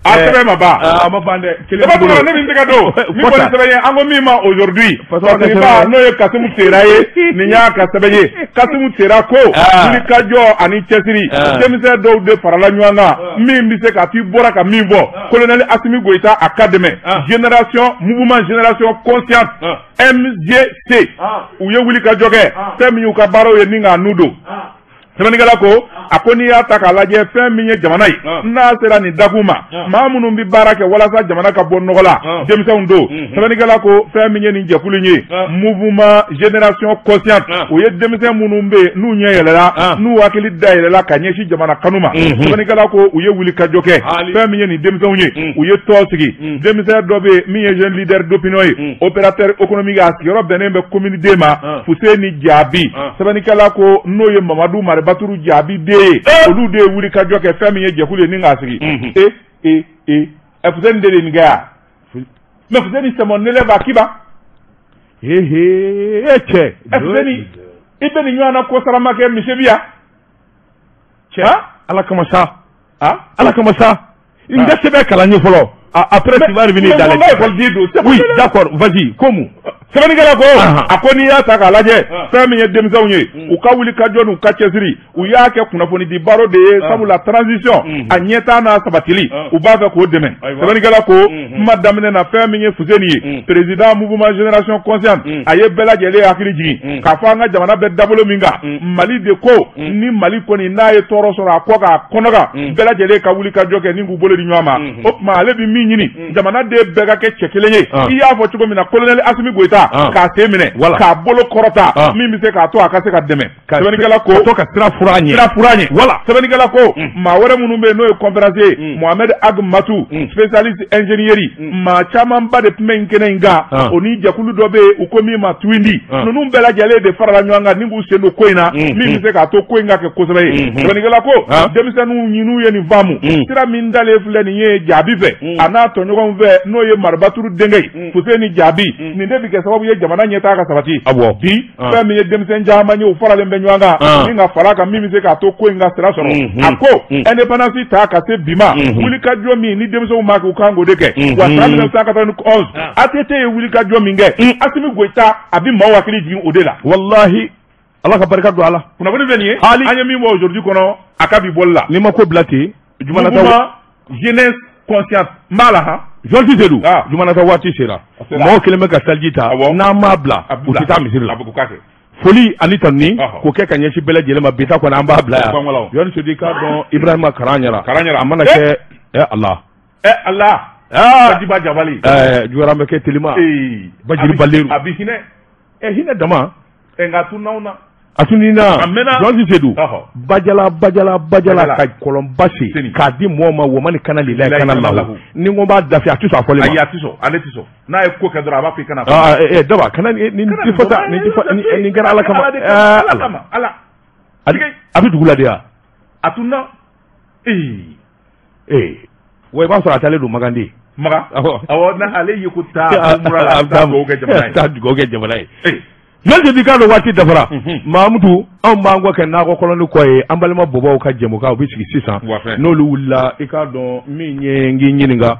a sɛbɛn ma ban a ma ban dɛ sɛbɛn bolo ne min tɛgɛ don min kɔni sɛbɛn ye an ko min ma aujourd'hui parce que n'o ye Kasimu Tera ye nin y'a ka sɛbɛn ye Kasimu Tera ko wulikajɔ ani cɛsiri denmisɛn dɔw de farala ɲɔgɔn kan min bɛ se ka f'i bɔra ka min fɔ colonel Asimi Goïta a ka dɛmɛ génération mouvement génération consciente MGC u ye wulikajɔ kɛ fɛn min y'u ka baaraw ye ni k'a nu don sɛbɛnnikɛla ko a ko n'i y'a ta k'a lajɛ fɛn min ye jamana ye n'a sera nin dakun ma maa minnu bɛ baara kɛ walasa jamana ka bɔ nɔgɔ la denmisɛnw don sɛbɛnnikɛla ko fɛn min ye nin jɛkulu ye mouvement génération consciente o ye denmisɛn minnu bɛ yen n'u ɲɛ yɛlɛla n'u hakili da yɛlɛla ka ɲɛsin jamana kanu ma sɛbɛnnikɛla ko u ye wulikajɔ kɛ fɛn min ye nin denmisɛnw ye u ye tɔn sigi denmisɛn dɔ bɛ yen min ye jeune leader d'opinion ye opérateur économique a sigiyɔrɔ bɛnnen bɛ commune D ma Fuseni Jaabi sɛbɛnnikɛla ko n'o ye Mamadu Baturu Jaabi de olu de wuli ka jɔ kɛ fɛn min ye jɛkulu ye ni k'a sigi Fuseni de nin kɛ yan mais Fuseni c'est mon élève à Kiba cɛ Fuseni i bɛ nin ɲɔgɔn na ko sarama kɛ monsieur bi yan cɛ ala kama sa ala kama sa n tɛ sɛbɛn kalan ye fɔlɔ après tu vas revenir dans les oui d'accord vas-y comme sɛbɛnnikɛla ko a ko n'i y'a ta k'a lajɛ fɛn min ye denmisɛnw ye u ka wuli ka jɔ n'u ka cɛsiri u y'a kɛ kunnafoni di baro de ye sabula transition a ɲɛtaa n'a sabatili u b'a fɛ k'o dɛmɛ sɛbɛnnikɛla ko kuma daminɛ na fɛn min ye Fuseni ye président mouvement génération consciente a ye bɛɛ lajɛlen hakili jigin k'a fɔ an ka jamana bɛ dabolo min kan Mali de ko ni Mali kɔni n'a ye tɔɔrɔ sɔrɔ a kɔ k'a kɔnɔ kan bɛɛ lajɛlen ka wuli ka jɔ kɛ ni k'u bolo di ɲɔgɔn ma o tuma ale bɛ min ɲini jamana de bɛɛ ka kɛ cɛ kelen ye i y'a fɔ cogo min na colonel Asimi Goïta k'a sen minɛ k'a bolo kɔrɔta min bɛ se k'a to a ka se ka dɛmɛ sɛbɛnnikɛla ko ka sira fura an ye wala sɛbɛnnikɛla ko maa wɛrɛ minnu bɛ yen n'o ye conférencier Mohamed Ag Matu spécialiste ingénierie maa camanba de tun bɛ nin kɛnɛ in kan o ni jɛkulu dɔ bɛ yen u ko min ma Tuwindi ninnu bɛɛ lajɛlen de farala ɲɔgɔn kan ni k'u sen don ko in na min bɛ se k'a to ko in ka kɛ kosɛbɛ ye sɛbɛnnikɛla ko denmisɛnninw ɲin'u ye nin faamu sira min dalen filɛ nin ye Jaabi fɛ a n'a tɔɲɔgɔnw fɛ n'o ye Maribaturu denkɛ ye Fuseni Jaabi nin de bɛ kɛ sababu ye jamana ɲɛtaa ka sabati bi fɛn min ye denmisɛn caman ye u faralen bɛ ɲɔgɔn kan min ka fara kan min bɛ se k'a to ko in ka sira sɔrɔ a ko indépendance ta ka se bi ma wulikajɔ min ni denmisɛnw ma kɛ u kan k'o de kɛ wa san 1991 ATT ye wulikajɔ min kɛ Asimi Goïta a bɛ maaw hakili jigin o de la wallahi ala ka barika don a la kunnafoni bɛ nin ye an ye min bɔ aujourd'hui kɔnɔ a ka bi bɔli la n'i ma ko bila ten mouvement jeunesse consciente m'a la han Jɔsi Sedu Jumanata waati sera mɔgɔw kelen bɛ ka salji ta n'an m'a bila u tɛ taa misiri la foli ani tanuni k'o kɛ ka ɲɛsin bɛɛ lajɛlen ma bi ta kɔni an b'a bila yan Jɔsi Sedu i k'a dɔn Ibrahima Karan ɲɛra a mana kɛ Allah Bajiba Jabali jugara bɛ kɛ telima Bajiri Baleru a bɛ hinɛ hinɛ dama nka tun n'aw na a tunina Jɔsi Sedu bajala ka kɔlɔnba se k'a di mɔgɔw ma wo mani kana lila kana lahu ni ko b'a dafi a tɛ sɔn a fɔli ma ayi a tɛ sɔn ale tɛ sɔn n'a ye ko kɛ dɔrɔn a b'a fɔ i kana daba kana nin tɛ fɔ ta nin kɛra ala kama ala a bɛ dugu la de wa a tunna wa i b'a sɔrɔ a taalen don Magande awɔ na ale ye ko taa mura la taa dugawu kɛ jamana ye taa dugawu kɛ jamana ye Yanzu di ka do waati dafara Mamudu an b'an kɔ kɛ nakɔ kɔlɔni kɔ ye an balima bɔbɔw ka jɛmukan u bɛ sigi sisan n'olu wulila I k'a dɔn min ye n k'i ɲininka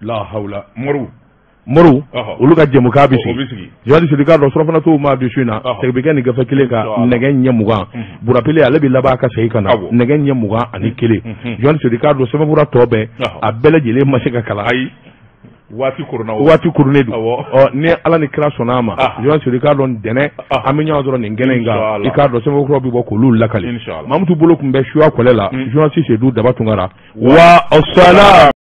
la hawla Moru olu ka jɛmukan bɛ sigi journaliste k'a dɔn surafana t'u ma dusu in na segin bɛ kɛ nin gafe kelen kan nɛgɛ ɲɛ 20 Burapele ale bɛ laban ka segin ka na nɛgɛ ɲɛ 21 journaliste k'a dɔn sɛbɛnfura tɔ bɛɛ a bɛɛ lajɛlen ma se ka kalan waati kurunen don ni Ala ni kira sɔnna a ma journaliste k'a dɔn dɛnɛ an bɛ ɲɔgɔn sɔrɔ nin kɛnɛ in kan I k'a dɔn sɛbɛnfura bɛ bɔ k'olu lakali Mamutu bolo tun bɛ suya kɔlɛ la journaliste Seydou Daba Tunkara wa